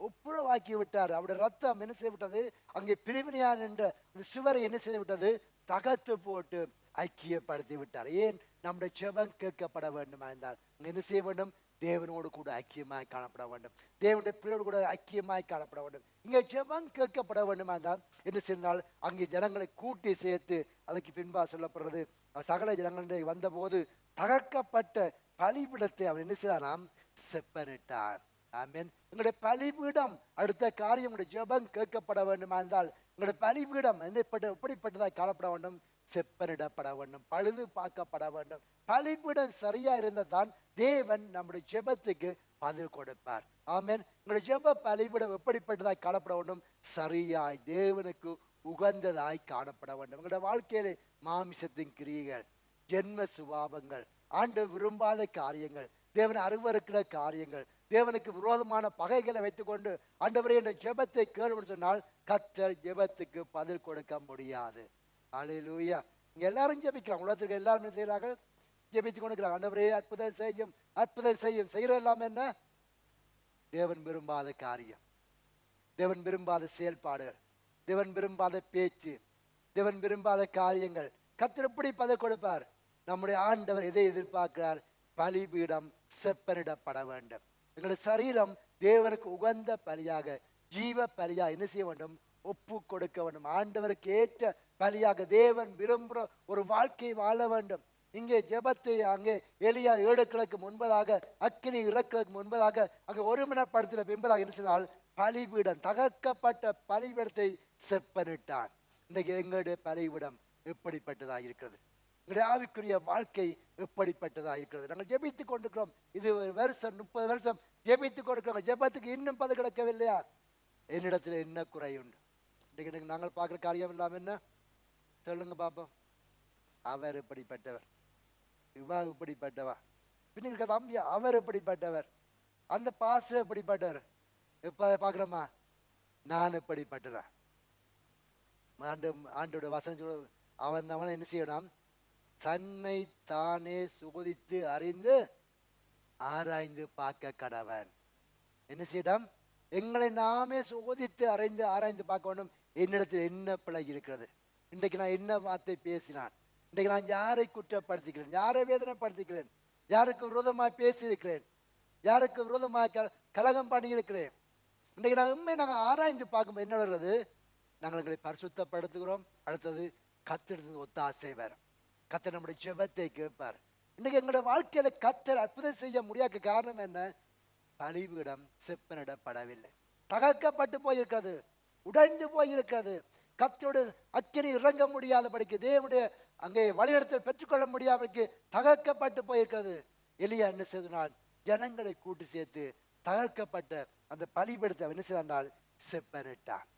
ஒப்புரவாக்கி விட்டாரு. அவருடைய ரத்தம் என்ன செய்து விட்டது, அங்கே பிரிவினையான் என்ற அந்த சுவரை என்ன செய்து விட்டது, தகர்த்து போட்டு ஐக்கியப்படுத்தி விட்டார். ஏன்? நம்முடைய ஜெபம் கேட்கப்பட வேண்டுமா இருந்தால் என்ன செய்ய வேண்டும், தேவனோடு கூட ஐக்கியமாய் காணப்பட வேண்டும், தேவனுடைய பிள்ளையோடு கூட ஐக்கியமாய் காணப்பட வேண்டும். இங்கே ஜெபம் கேட்கப்பட வேண்டுமா இருந்தால் என்ன செய்தால் அங்கே ஜனங்களை கூட்டி சேர்த்து, அதுக்கு பின்பா சொல்லப்படுறது, சகல ஜனங்களுடைய வந்த போது தகர்க்கப்பட்ட பலிபீடத்தை அவன் என்ன செய்தாராம், செப்பனிட்டார். ஆமென். எங்களுடைய பலிபீடம் அடுத்த காரியம், உங்களுடைய ஜெபம் கேட்கப்பட வேண்டுமா இருந்தால் எங்களுடைய பலிபீடம் எப்படிப்பட்டதாய் காணப்பட வேண்டும், செப்பனிடப்பட வேண்டும், பழுது பார்க்கப்பட வேண்டும். பலிபீடம் சரியா இருந்தால்தான் தேவன் நம்முடைய ஜெபத்துக்கு பதில் கொடுப்பார். ஆமென். உங்களுடைய ஜெப பலிபீடம் எப்படிப்பட்டதாய் காணப்பட வேண்டும், சரியாய் தேவனுக்கு உகந்ததாய் காணப்பட வேண்டும். உங்களுடைய வாழ்க்கையில மாமிசத்தின் கிரியைகள், ஜென்ம சுபாவங்கள், ஆண்டவர் விரும்பாத காரியங்கள், தேவனை அருவருக்கிற காரியங்கள், தேவனுக்கு விரோதமான பகைகளை வைத்துக்கொண்டு ஆண்டவரே என்ற ஜெபத்தை கேள்வி சொன்னால் கர்த்தர் ஜெபத்துக்கு பதில் கொடுக்க முடியாது. அல்லேலூயா. இங்க எல்லாரும் ஜெபிக்கிறாங்க, உலகத்துக்கு எல்லாருமே செய்யறாங்க, ஜெபிச்சு கொண்டிருக்கிறாங்க. ஆண்டவரே அற்புதம் செய்யும், அற்புதம் செய்யும். செய்யற எல்லாம் என்ன, தேவன் விரும்பாத காரியம், தேவன் விரும்பாத செயல்பாடுகள், தேவன் விரும்பாத பேச்சு, தேவன் விரும்பாத காரியங்கள். கர்த்தர் எப்படி பதில் கொடுப்பார்? நம்முடைய ஆண்டவர் எதை எதிர்பார்க்கிறார்? பலிபீடம் செப்பனிடப்பட வேண்டும். எங்களுடைய சரீரம் தேவனுக்கு உகந்த பலியாக, ஜீவ பலியாக என்ன செய்ய வேண்டும், ஒப்பு கொடுக்க வேண்டும். ஆண்டவருக்கு ஏற்ற பலியாக தேவன் விரும்புகிற ஒரு வாழ்க்கை வாழ வேண்டும். இங்கே ஜெபத்தை அங்கே எலியா ஏடுக்களுக்கு முன்பதாக அக்கினி இறக்கிறதுக்கு முன்பதாக அங்கே ஒருமனப்படுத்தின பின்பதாக என்ன சொன்னால் பலிபீடம் தகர்க்கப்பட்ட பலிபீடத்தை செப்பனிட்டான். இன்றைக்கு எங்களுடைய பலிபீடம் எப்படிப்பட்டதா இருக்கிறது? எங்களுடைய ஆவிக்குரிய வாழ்க்கை எப்படிப்பட்டதா இருக்கிறது? நாங்கள் ஜெபித்துக் கொண்டிருக்கிறோம். இது வருஷம் 30 வருஷம் ஜெபித்துக் கொண்டிருக்கிறோம். ஜெபத்துக்கு இன்னும் பது கிடக்கவில்லையா? என்னிடத்துல என்ன குறை உண்டு? இன்றைக்கு நாங்கள் பார்க்குற காரியம் இல்லாம என்ன சொல்லுங்க பாப்போம். அவர் எப்படிப்பட்டவர், இவா இப்படிப்பட்டவா, பின்ன இருக்க தம்பி அவர் எப்படிப்பட்டவர், அந்த பாஸ்டர் எப்படிப்பட்டவர், எப்ப பார்க்குறோமா நான் எப்படிப்பட்டவன். ஆண்டோட வசனம் சொல்ல அவனை என்ன செய்யணும்? தன்னை தானே சோதித்து அறிந்து ஆராய்ந்து பார்க்க கடவன். என்ன செய்யணும்? எங்களை நாமே சோதித்து ஆராய்ந்து பார்க்க வேண்டும். என்னிடத்தில் என்ன பிழை இருக்கிறது? இன்றைக்கு நான் என்ன வார்த்தை பேசினான்? இன்றைக்கு நான் யாரை குற்றப்படுத்திக்கிறேன், யாரை வேதனைப்படுத்திக்கிறேன், யாருக்கு விரோதமாய் பேசியிருக்கிறேன், யாருக்கு விரோதமாக கலகம் பண்ணியிருக்கிறேன்? இன்றைக்கு நாங்கள் ஆராய்ந்து பார்க்கும்போது என்ன வருது? நாங்கள் எங்களை பரிசுத்தப்படுத்துகிறோம். அடுத்தது கத்திரத்து ஒத்தாசை வரும். கத்தர் நம்முடைய ஜெபத்தை கேட்பார். இன்னைக்கு எங்களுடைய வாழ்க்கையில கத்தர் அற்புதம் செய்ய முடியாத காரணம் என்ன? பலிபீடம் செப்பனிடப்படவில்லை, தகர்க்கப்பட்டு போயிருக்கிறது, உடைந்து போயிருக்கிறது. கத்தோடு அக்கினி இறங்க முடியாதபடிக்கு, தேவனுடைய அங்கே வழிநடத்தல் பெற்றுக்கொள்ள முடியாதபடிக்கு தகர்க்கப்பட்டு போயிருக்கிறது. எலியா என்ன செய்தால் ஜனங்களை கூட்டு சேர்த்து தகர்க்கப்பட்ட அந்த பலிபீடத்தை என்ன செய்தால் செப்பனிட்டான்,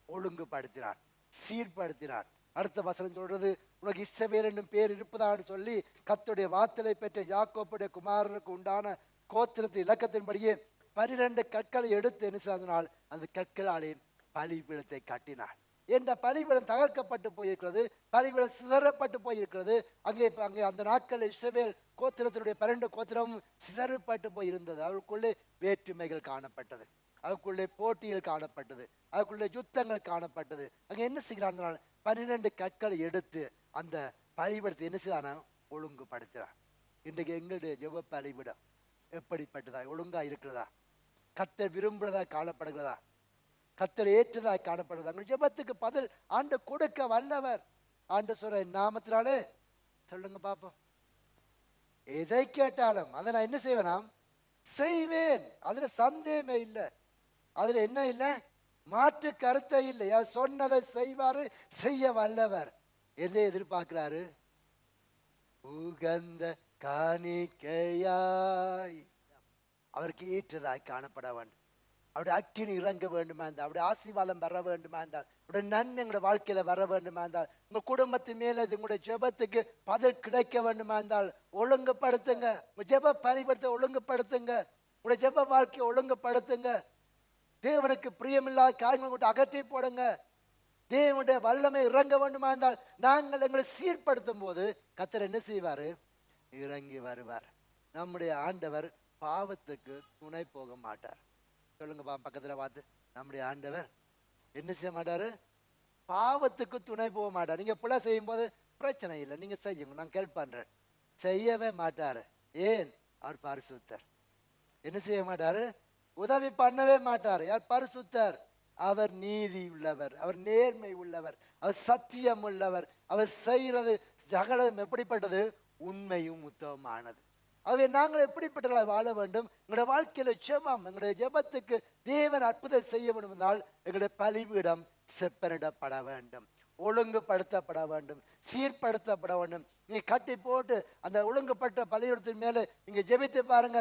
ஒழுங்குபடுத்தினான், சீர்படுத்தினான். அடுத்த வசனம் சொல்றது, உனக்கு இஸ்ரவேல் என்னும் பேர் இருப்பதான்னு சொல்லி கர்த்தருடைய வார்த்தையை பெற்ற யாக்கோபுடைய குமாரனுக்கு உண்டான கோத்திரத்து இலக்கத்தின்படியே 12 கற்களை எடுத்து என்ன செய்தால் அந்த கற்களாலே பலிபீடத்தை கட்டினான். என்ற பலிபீடம் தகர்க்கப்பட்டு போயிருக்கிறது, பலிபீடம் சிதறப்பட்டு போயிருக்கிறது. அங்கே அந்த நாட்களில் இஸ்ரவேல் கோத்திரத்தினுடைய 12 கோத்திரமும் சிதறப்பட்டு போயிருந்தது. அவருக்குள்ளே வேற்றுமைகள் காணப்பட்டது, அவருக்குள்ளே போட்டிகள் காணப்பட்டது, அவருக்குள்ளே யுத்தங்கள் காணப்பட்டது. அங்கே என்ன செய்கிறான்? 12 கற்களை எடுத்து அந்த பலிபீடத்தை என்ன செய்தான ஒழுங்குபடுத்தினான். இன்றைக்கு எங்களுடைய ஜெப பலிபீடம் எப்படிப்பட்டதா? ஒழுங்கா இருக்கிறதா? கர்த்தர் விரும்புறதா காணப்படுகிறதா? கர்த்தர் ஏற்றதா காணப்படுகிறதா? உங்கள் ஜெபத்துக்கு பதில் ஆண்டு கொடுக்க வல்லவர். ஆண்டு சொல்ற நாமத்தினாலே சொல்லுங்க பாப்போம். எதை கேட்டாலும் அதை நான் என்ன செய்வேனாம் செய்வேன். அதுல சந்தேகமே இல்லை, அதுல என்ன இல்லை, மாற்று கருத்தை இல்லை. அவர் சொன்னதை செய்வாரு, செய்ய வல்லவர். எதை எதிர்பார்க்கிறாரு? உகந்த காணிக்கையாய் அவருக்கு ஏற்றதாய் காணப்பட வேண்டும். அவருடைய அக்கினி இறங்க வேண்டுமா இருந்தால், அவருடைய ஆசீர்வாதம் வர வேண்டுமா இருந்தால், அவருடைய நன்மை எங்களுடைய வாழ்க்கையில வர வேண்டுமா இருந்தால், உங்க குடும்பத்து மேல உங்களுடைய ஜெபத்துக்கு பதில் கிடைக்க வேண்டுமா இருந்தால் ஒழுங்குபடுத்துங்க. உங்க ஜெப பலிபீடத்தை ஒழுங்குபடுத்துங்க, உங்களுடைய ஜெப வாழ்க்கையை ஒழுங்குபடுத்துங்க. தேவனுக்கு பிரியமில்லாத காரியங்களை கொண்டு அகற்றி போடுங்க. தேவனுடைய வல்லமை இறங்க வேண்டுமா இருந்தால் நாங்கள் எங்களை சீர்படுத்தும் போது கர்த்தர் என்ன செய்வாரு? இறங்கி வருவார். நம்முடைய ஆண்டவர் பாவத்துக்கு துணை போக மாட்டார். சொல்லுங்க பக்கத்துல பார்த்து, நம்முடைய ஆண்டவர் என்ன செய்ய மாட்டாரு? பாவத்துக்கு துணை போக மாட்டார். நீங்க பிள்ளை செய்யும் போது பிரச்சனை இல்லை, நீங்க செய்யுங்க, நான் ஹெல்ப் பண்றேன். செய்யவே மாட்டாரு. ஏன்? அவர் பரிசுத்தர். என்ன செய்ய மாட்டாரு? உதவி பண்ணவே மாட்டார். யார்? பரிசுத்தர். அவர் நீதி உள்ளவர், அவர் நேர்மை உள்ளவர், அவர் சத்தியம் உள்ளவர். அவர் செய்யறது சகலம் எப்படிப்பட்டது? உண்மையும் உத்தமமானது. அவை நாங்கள் எப்படிப்பட்டவர்களாக வாழ வேண்டும்? எங்களுடைய வாழ்க்கையில ஜெபம், எங்களுடைய ஜெபத்துக்கு தேவன் அற்புதம் செய்ய வேண்டும் என்றால் எங்களுடைய பலிபீடம் செப்பனிடப்பட வேண்டும், ஒழுங்குபடுத்தப்பட வேண்டும், சீர்படுத்தப்பட வேண்டும். நீங்க கட்டி போட்டு அந்த ஒழுங்குபட்ட பலிபீடத்தின் மேல நீங்க ஜெபித்து பாருங்க,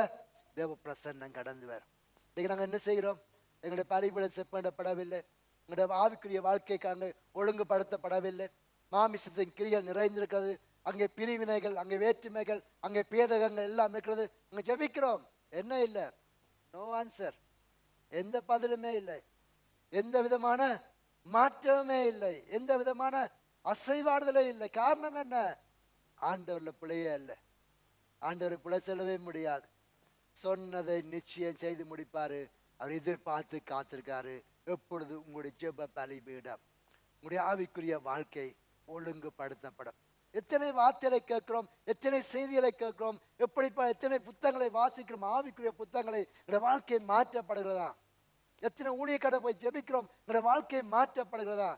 தேவ பிரசன்னம் கடந்து வரும். இன்னைக்கு நாங்கள் என்ன செய்கிறோம்? எங்களுடைய பலிபீடம் செப்பனிடப்படவில்லை, எங்களுடைய ஆவிக்குரிய வாழ்க்கைக்கு அங்கே ஒழுங்குபடுத்தப்படவில்லை. மாமிசத்தின் கிரியல் நிறைந்திருக்கிறது, அங்கே பிரிவினைகள், அங்கே வேற்றுமைகள், அங்கே பேதகங்கள் எல்லாம் இருக்கிறது. அங்கே ஜெபிக்கிறோம், என்ன இல்லை? No answer. எந்த பதிலுமே இல்லை, எந்த விதமான மாற்றமே இல்லை, எந்த விதமான அசைவாடுதலே இல்லை. காரணம் என்ன? ஆண்டவர்ல பிழையே இல்லை. ஆண்டவர் பிழை செல்லவே முடியாது. சொன்னதை நிச்சயம் செய்து முடிப்பாரு. அவர் எதிர்பார்த்து காத்திருக்காரு. எப்பொழுது உங்களுடைய ஜெப பலிபீடம், உங்களுடைய ஆவிக்குரிய வாழ்க்கை ஒழுங்குபடுத்தப்படும். எத்தனை வார்த்தைகளை கேட்கிறோம், எத்தனை செய்திகளை கேட்கிறோம், எத்தனை புத்தகங்களை வாசிக்கிறோம், ஆவிக்குரிய புத்தகங்களை. எங்களுடைய வாழ்க்கை மாற்றப்படுகிறதா? எத்தனை ஊழியக்கார போய் ஜெபிக்கிறோம், எங்களுடைய வாழ்க்கை மாற்றப்படுகிறதா?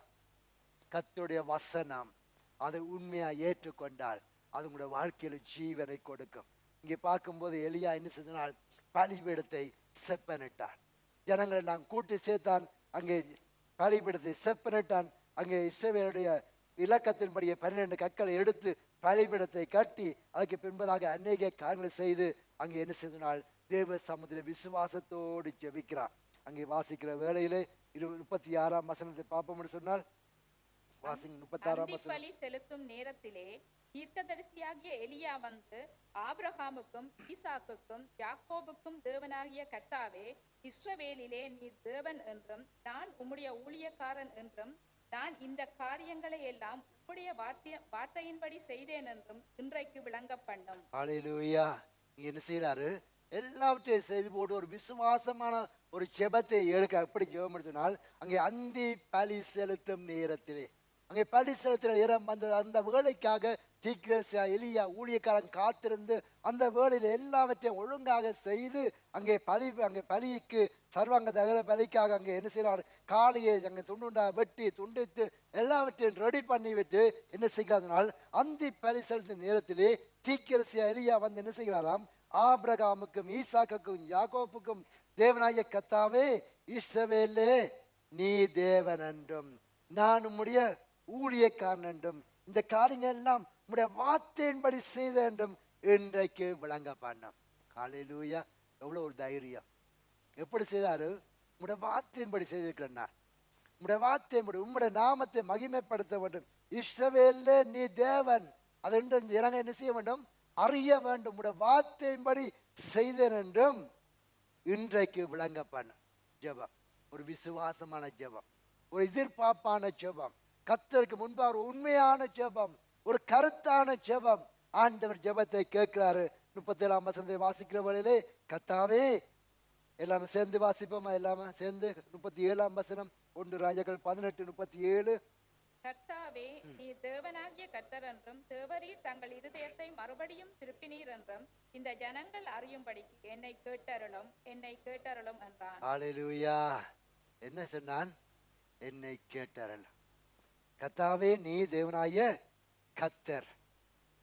கர்த்தருடைய வசனம் அதை உண்மையா ஏற்றுக்கொண்டால் அது உங்களுடைய வாழ்க்கையில ஜீவனை கொடுக்கும். இங்கே பார்க்கும்போது எலியா என்ன செஞ்சால் பலிபீடத்தை செப்பனிட்டான். ஜனங்களை நான் கூட்டி சேர்த்தான். அங்கே பலிபீடத்தை செப்பனிட்டான். அங்கே இஸ்ரவேலுடைய இலக்கத்தின்படியே 12 கற்களை எடுத்து பலிபீடத்தை கட்டி அதுக்கு பின்பதாக அநேக காரியங்களை செய்து அங்கே என்ன செய்தனால் தேவ சமூகத்தில் விசுவாசத்தோடு ஜெபிக்கிறான். அங்கே வாசிக்கிற வேளையிலே 36ஆம் வசனத்தை பார்ப்போம்னு சொன்னால் வாசிங்க. 36ஆம் வசனம். பலி செலுத்தும் நேரத்திலே தீர்க்கதரிசியாகிய எலியா வந்து ஆபிரகாமுக்கும் ஈசாக்குக்கும் யாக்கோபுக்கும் தேவனாகிய கர்த்தாவே, இஸ்ரவேலிலே நீர் தேவன் என்றும் நான் உம்முடைய ஊழியக்காரன் என்றும் நான் இந்த காரியங்களை எல்லாம் உம்முடைய வார்த்தையின்படி செய்தேன் என்றும் இன்றைக்கு விளங்க பண்ணும். ஹல்லேலூயா. என்ன செய்யறாரு? எல்லாவற்றையும் செய்து போட்டு ஒரு விசுவாசமான ஒரு ஜெபத்தை எடுக்க. எப்படி ஜெபம் சொன்னால் அங்கே அந்தி பலி செலுத்தும் நேரத்திலே அங்கே பலி செலுத்துகிற நேரம் வந்தது. அந்த வேலைக்காக தீர்க்கதரிசியா எலியா ஊழியக்காரன் காத்திருந்து அந்த வேலையில எல்லாவற்றையும் ஒழுங்காக செய்து அங்கே பலிக்கு சர்வாங்க தகன பலிக்காக அங்கே என்ன செய்யறாரு? காளையை அங்கே துண்டுண்டா வெட்டி துண்டித்து எல்லாவற்றையும் ரெடி பண்ணி விட்டு என்ன செய்கிறார்? அந்தி பலி செலுத்தும் நேரத்திலே தீர்க்கதரிசியா எலியா வந்து என்ன செய்கிறாராம்? ஆபிரகாமுக்கும் ஈசாக்குக்கும் யாக்கோப்புக்கும் தேவனாகிய கர்த்தாவே, இஸ்ரவேலே நீ தேவன் என்றும் நான் உம்முடைய ஊழியக்காரன் என்றும் இந்த காரியங்கள் எல்லாம் உம்முடைய வார்த்தையின்படி செய்த என்றும் இன்றைக்கு விளங்க பண்ணோம். ஹல்லேலூயா. எவ்வளவு ஒரு தைரியம்! எப்படி செய்தாரு? உம்முடைய வார்த்தையின்படி செய்திருக்கிறார். உம்முடைய வார்த்தையின்படி உம்முடைய நாமத்தை மகிமைப்படுத்த வேண்டும். இஸ்ரவேலே நீ தேவன், அது ஜனங்க என்ன செய்ய வேண்டும்? அறிய வேண்டும். உம்முடைய வார்த்தையின்படி செய்தேன் என்றும் இன்றைக்கு விளங்க பண்ண ஜெபம். ஒரு விசுவாசமான ஜெபம், ஒரு எதிர்பார்ப்பான ஜெபம், கர்த்தருக்கு முன்பாக ஒரு உண்மையான ஜெபம், ஒரு கருத்தான ஜெபம். ஆண்டவர் ஜெபத்தை கேட்கிறாரு. 37ஆம் வசனத்தை வாசிக்கிற வழியிலே கர்த்தாவே, எல்லாமே சேர்ந்து வாசிப்போமா? எல்லாமே சேர்ந்து 37ஆம் வசனம் 1 ராஜாக்கள் 18:37. கர்த்தாவே, நீர் தேவனாகிய கர்த்தர் என்றும் தேவரீர் தங்கள் இருதயத்தை மறுபடியும் திருப்பினீர் என்றும் இந்த ஜனங்கள் அறியும்படிக்கு என்னை கேட்டருளும் என்றான். ஹல்லேலூயா. என்ன சொன்னான்? என்னை கேட்டருளும். கர்த்தாவே, நீ தேவனாகிய கர்த்தர்,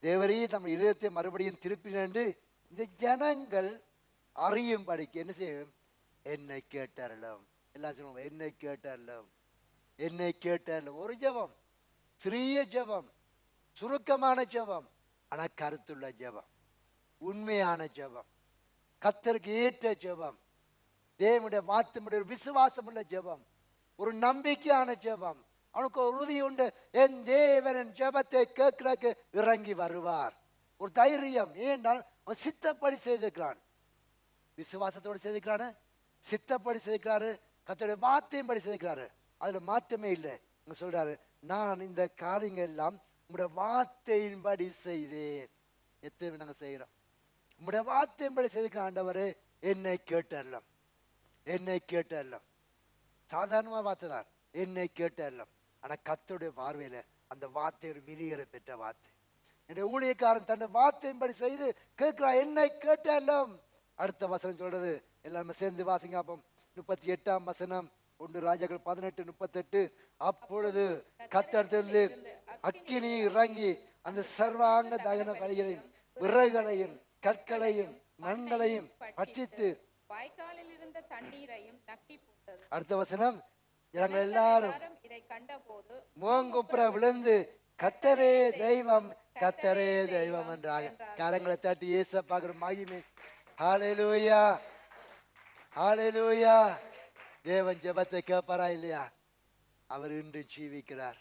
தேவரீர் தம் இருதயத்தை மறுபடியும் திருப்பினீர் என்று இந்த ஜனங்கள் அறியும்படிக்கு என்ன செய்யும்? என்னை கேட்டருளும். எல்லாம் சொல்லுவோம், என்னை கேட்டருளும், என்னை கேட்டருளும். ஒரு ஜெபம், சிறிய ஜெபம், சுருக்கமான ஜெபம், ஆனா கருத்துள்ள ஜெபம், உண்மையான ஜெபம், கர்த்தருக்கு ஏற்ற ஜெபம், தேவனுடைய வார்த்தையுடைய விசுவாசம் உள்ள ஜெபம், ஒரு நம்பிக்கையான ஜெபம். அவனுக்கு ஒரு உறுதி உண்டு, என் தேவன் ஜெபத்தை கேட்கிறதுக்கு இறங்கி வருவார். ஒரு தைரியம். ஏன்னால் அவன் சித்தப்படி செய்திருக்கிறான், விசுவாசத்தோடு செய்திருக்கிறான், சித்தப்படி செய்திருக்கிறாரு, கர்த்தருடைய வார்த்தையின்படி செய்திருக்கிறாரு. அதுல மாற்றமே இல்லை. சொல்றாரு, நான் இந்த காரியங்கள் எல்லாம் உங்களுடைய வார்த்தையின்படி செய்தேன். எத்தனை நாங்க செய்யறோம்? உங்களுடைய வார்த்தையின்படி செய்திருக்கிற ஆண்டவரே, என்னை கேட்டரலாம், என்னை கேட்டரலாம். சாதாரணமா வார்த்தை தான், என்னை கேட்டரலாம். ஆனா கர்த்தருடைய பார்வையில அந்த வார்த்தை ஒரு வெளியேற பெற்ற வார்த்தை. என்னுடைய ஊழியக்காரன் தன்னுடைய வார்த்தையின்படி செய்து கேட்கிறான், என்னை கேட்டரலாம். அடுத்த வசனம் சொல்றது, எல்லாமே சேர்ந்து வாசிங்க. அப்போ 38ஆம் வசனம் 1 ராஜாக்கள் 18:38. அப்பொழுது கர்த்தரிடத்திலிருந்து அக்கினி இறங்கி அந்த சர்வாங்க தகன பலிகளையும் விறகுகளையும் கற்களையும் மண்களையும் பட்சித்து வாய்க்காலில் இருந்த தண்ணீரையும் நக்கி போட்டது. அடுத்த வசனம், ஜனங்கள் எல்லாரும் இதை கண்டபோது முகங்குப்புற விழுந்து கர்த்தரே தெய்வம், கர்த்தரே தெய்வம் என்றாங்க. கரங்களை தட்டி ஏசப்பாக்குற மகிமை. ஹல்லேலூயா, ஹல்லேலூயா. தேவன் ஜெபத்தை கேட்பாரா இல்லையா? அவர் இன்று ஜீவிக்கிறார்,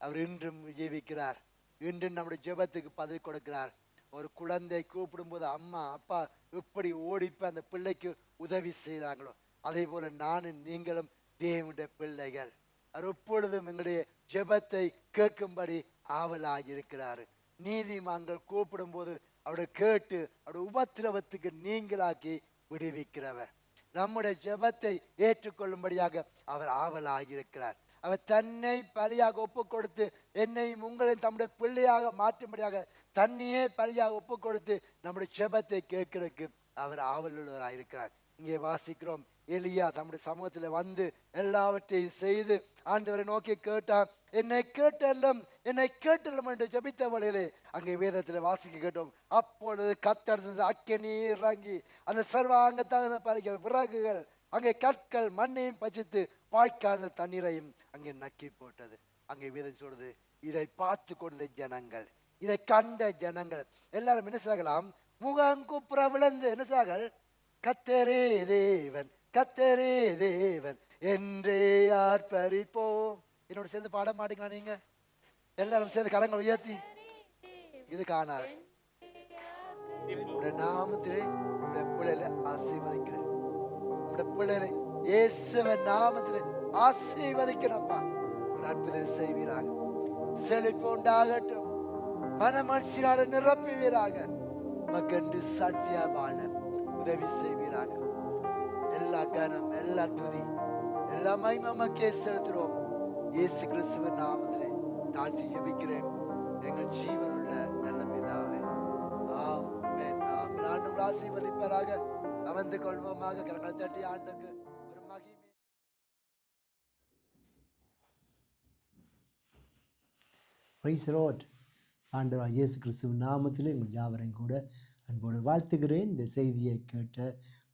அவர் இன்றும் ஜீவிக்கிறார். இன்று நம்முடைய ஜெபத்துக்கு பதில் கொடுக்கிறார். ஒரு குழந்தை கூப்பிடும்போது அம்மா அப்பா எப்படி ஓடிப்ப அந்த பிள்ளைக்கு உதவி செய்தாங்களோ, அதே போல நானும் நீங்களும் தேவனுடைய பிள்ளைகள். அவர் எப்பொழுதும் எங்களுடைய ஜெபத்தை கேட்கும்படி ஆவலாக இருக்கிறார். நீதிமான்கள் கூப்பிடும் போது அவரை கேட்டு அவருடைய உபத்திரவத்துக்கு நீங்களாக்கி விடுவிக்கிறவர். நம்முடைய ஜெபத்தை ஏற்றுக்கொள்ளும்படியாக அவர் ஆவலாகியிருக்கிறார். அவர் தன்னை பலியாக ஒப்பு கொடுத்து என்னையும் உங்களையும் தம்முடைய பிள்ளையாக மாற்றும்படியாக தன்னையே பலியாக ஒப்பு கொடுத்து நம்முடைய ஜெபத்தை கேட்கிறதுக்கு அவர் ஆவலுள்ளவராக இருக்கிறார். இங்கே வாசிக்கிறோம், எலியா தம்முடைய சமூகத்தில் வந்து எல்லாவற்றையும் செய்து ஆண்டவரை நோக்கி கேட்டான். என்னை கேட்டல்லும் என்று ஜெபித்த வழியிலே அங்கே வேதத்தில் வாசிக்க கேட்டோம். அப்பொழுது கத்தெடுத்தது அக்கினி இறங்கி அந்த சர்வாங்க தகுந்த பறிக்கிற விறகுகள் அங்கே கற்கள் மண்ணையும் பச்சித்து வாய்க்கான தண்ணீரையும் அங்கே நக்கி போட்டது. அங்கே வேதம் சொல்றது, இதை பார்த்து கொண்ட ஜனங்கள், இதை கண்ட ஜனங்கள் எல்லாரும் என்ன செய்யலாம்? முகங்குப்புற விழுந்து என்ன செய்யார்கள்? கத்தரே தேவன், கத்தரே தேவன் என்றே ஆர்ப்பரிப்போம். என்னோட சேர்ந்து பாட மாட்டீங்களா? நீங்க எல்லாரும் சேர்ந்து கரங்கள் உயர்த்தி. இது காணாது. உடைய நாமத்திலே உடைய பிள்ளைகளை ஆசீர்வதிக்கிறேன். உடைய பிள்ளைகளை இயேசுவின் நாமத்திலே ஆசீர்வதிக்கிறப்பா. ஒரு அற்புதம் செய்வீராக. செழிப்பு உண்டாகட்டும். மனமகிழ்ச்சியால நிரப்புவீராக. மக்கண்டு சாட்சியா வாழ உதவி செய்வீராக. எல்லா கனம், எல்லா துதி, எல்லா மகிமை மக்கே செலுத்துறோம். இயேசு கிறிஸ்துவின் நாமத்திலே தாழ்த்தி ஜெபிக்கிறேன் எங்கள் ஜீவனுள்ள நல்ல பிதாவே. ஆமென். ஆமென். ஆண்டவர் ஆசீர்வதிப்பாராக. அமர்ந்து கொள்வோமாக. கரங்களை தட்டி ஆண்டுக்கு ஒரு மகிமை. Praise the Lord. ஆண்டவர் இயேசு கிறிஸ்துவின் நாமத்தில் உங்கள் யாவரையும் கூட அன்போடு வாழ்த்துகிறேன். இந்த செய்தியை கேட்ட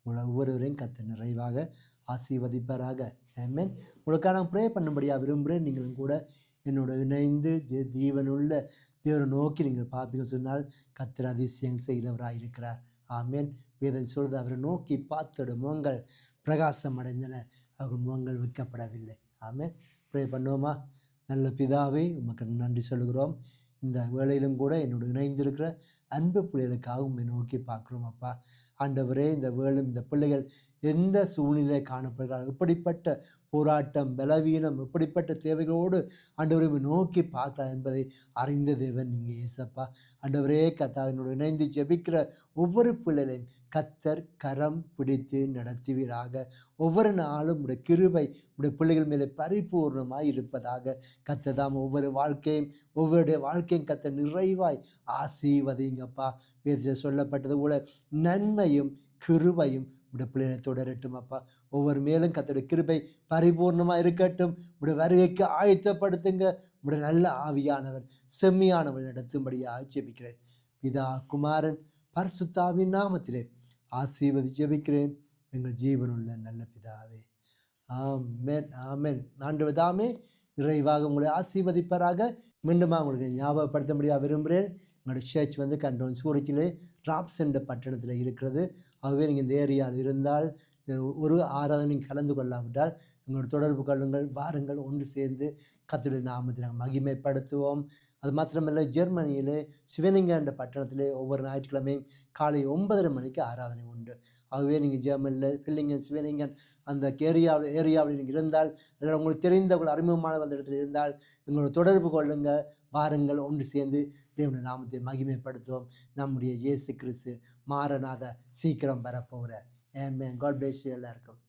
உங்களை ஒவ்வொருவரையும் கர்த்தர் நிறைவாக ஆசீர்வதிப்பாராக. ஆமென். உங்களுக்காக நான் ப்ரே பண்ணும்படியாக விரும்புகிறேன். நீங்களும் கூட என்னோட இணைந்து ஜீவனுள்ள தேவரை நோக்கி நீங்கள் பார்ப்பீங்க சொன்னால் கர்த்தர் அதிசயம் செய்கிறவராக இருக்கிறார். ஆமென். வேதம் சொல்றது, அவரை நோக்கி பார்த்தோட முகங்கள் பிரகாசம் அடைந்தன, அவர்கள் முகங்கள் விற்கப்படவில்லை. ஆமென். ப்ரே பண்ணுவோமா? நல்ல பிதாவே, உமக்கு நன்றி சொல்கிறோம். இந்த வேளையிலும் கூட என்னோட இணைந்திருக்கிற அன்பு பிள்ளைகளுக்காக உண்மை நோக்கி பார்க்குறோம் அப்பா. ஆண்டவரே, இந்த வேளை இந்த பிள்ளைகள் எந்த சூழ்நிலை காணப்படுகிறார்கள், எப்படிப்பட்ட போராட்டம், பலவீனம், எப்படிப்பட்ட தேவைகளோடு ஆண்டவரை நோக்கி பார்க்கலாம் என்பதை அறிந்த தேவன் நீங்கள் ஏசப்பா. ஆண்டவரே, கர்த்தாவினோடு இணைந்து ஜெபிக்கிற ஒவ்வொரு பிள்ளைகளையும் கர்த்தர் கரம் பிடித்து நடத்துவீராக. ஒவ்வொரு நாளும் உடைய கிருபை உடைய பிள்ளைகள் மேலே பரிபூர்ணமாய் இருப்பதாக. கர்த்தர் தாம் ஒவ்வொரு ஒவ்வொருடைய வாழ்க்கையும் கர்த்தர் நிறைவாய் ஆசீர்வதிங்கப்பா. வேதத்தில் சொல்லப்பட்டது போல நன்மையும் கிருபையும் உடைய பிள்ளைகளை தொடரட்டும் அப்பா. ஒவ்வொரு மேலும் கர்த்தருடைய கிருபை பரிபூர்ணமாக இருக்கட்டும். உடைய வருகைக்கு ஆயத்தப்படுத்துங்க. உடைய நல்ல ஆவியானவர் செம்மையானவர் நடத்தும்படியாக ஜெபிக்கிறேன். பிதா, குமாரன், பரிசுத்தாவின் நாமத்திலே ஆசீர்வதி ஜெபிக்கிறேன் எங்கள் ஜீவனுள்ள நல்ல பிதாவே. ஆமென். ஆமென். ஆண்டவர் தாமே நிறைவாக உங்களை ஆசீர்வதிப்பாராக. மீண்டுமா உங்களுக்கு ஞாபகப்படுத்த முடியாது விரும்புகிறேன். எங்களோட சர்ச் வந்து கண்டோன் சூரிச்சிலே ராப்ஸ் என்ற பட்டணத்தில் இருக்கிறது. ஆகவே நீங்கள் இந்த ஏரியாவில் இருந்தால் ஒரு ஆராதனை கலந்து கொள்ளாவிட்டால் எங்களோட தொடர்பு கொள்ளுங்கள். வாருங்கள், ஒன்று சேர்ந்து கர்த்தருடைய நாமத்தை நாங்கள் மகிமைப்படுத்துவோம். அது மாத்திரமல்ல, ஜெர்மனியிலே சிவனிங்க என்ற பட்டணத்திலே ஒவ்வொரு ஞாயிற்றுக்கிழமையும் காலை 9:30 மணிக்கு ஆராதனை உண்டு. ஆகவே நீங்கள் ஜெர்மனியில் பில்லிங்கன், சிவனிங்கன் அந்த ஏரியாவில் நீங்கள் இருந்தால், அதில் உங்களுக்கு தெரிந்தவர்கள் அறிமுகமான அந்த இடத்துல இருந்தால் எங்களோட தொடர்பு கொள்ளுங்கள். வாருங்கள், ஒன்று சேர்ந்து தேவனுடைய நாமத்தை மகிமைப்படுத்துவோம். நம்முடைய இயேசு கிறிஸ்து மாரநாத சீக்கிரம் வரப்போகிறார். ஆமென். காட் பிளஸ் யூ எல்லாருக்கும்.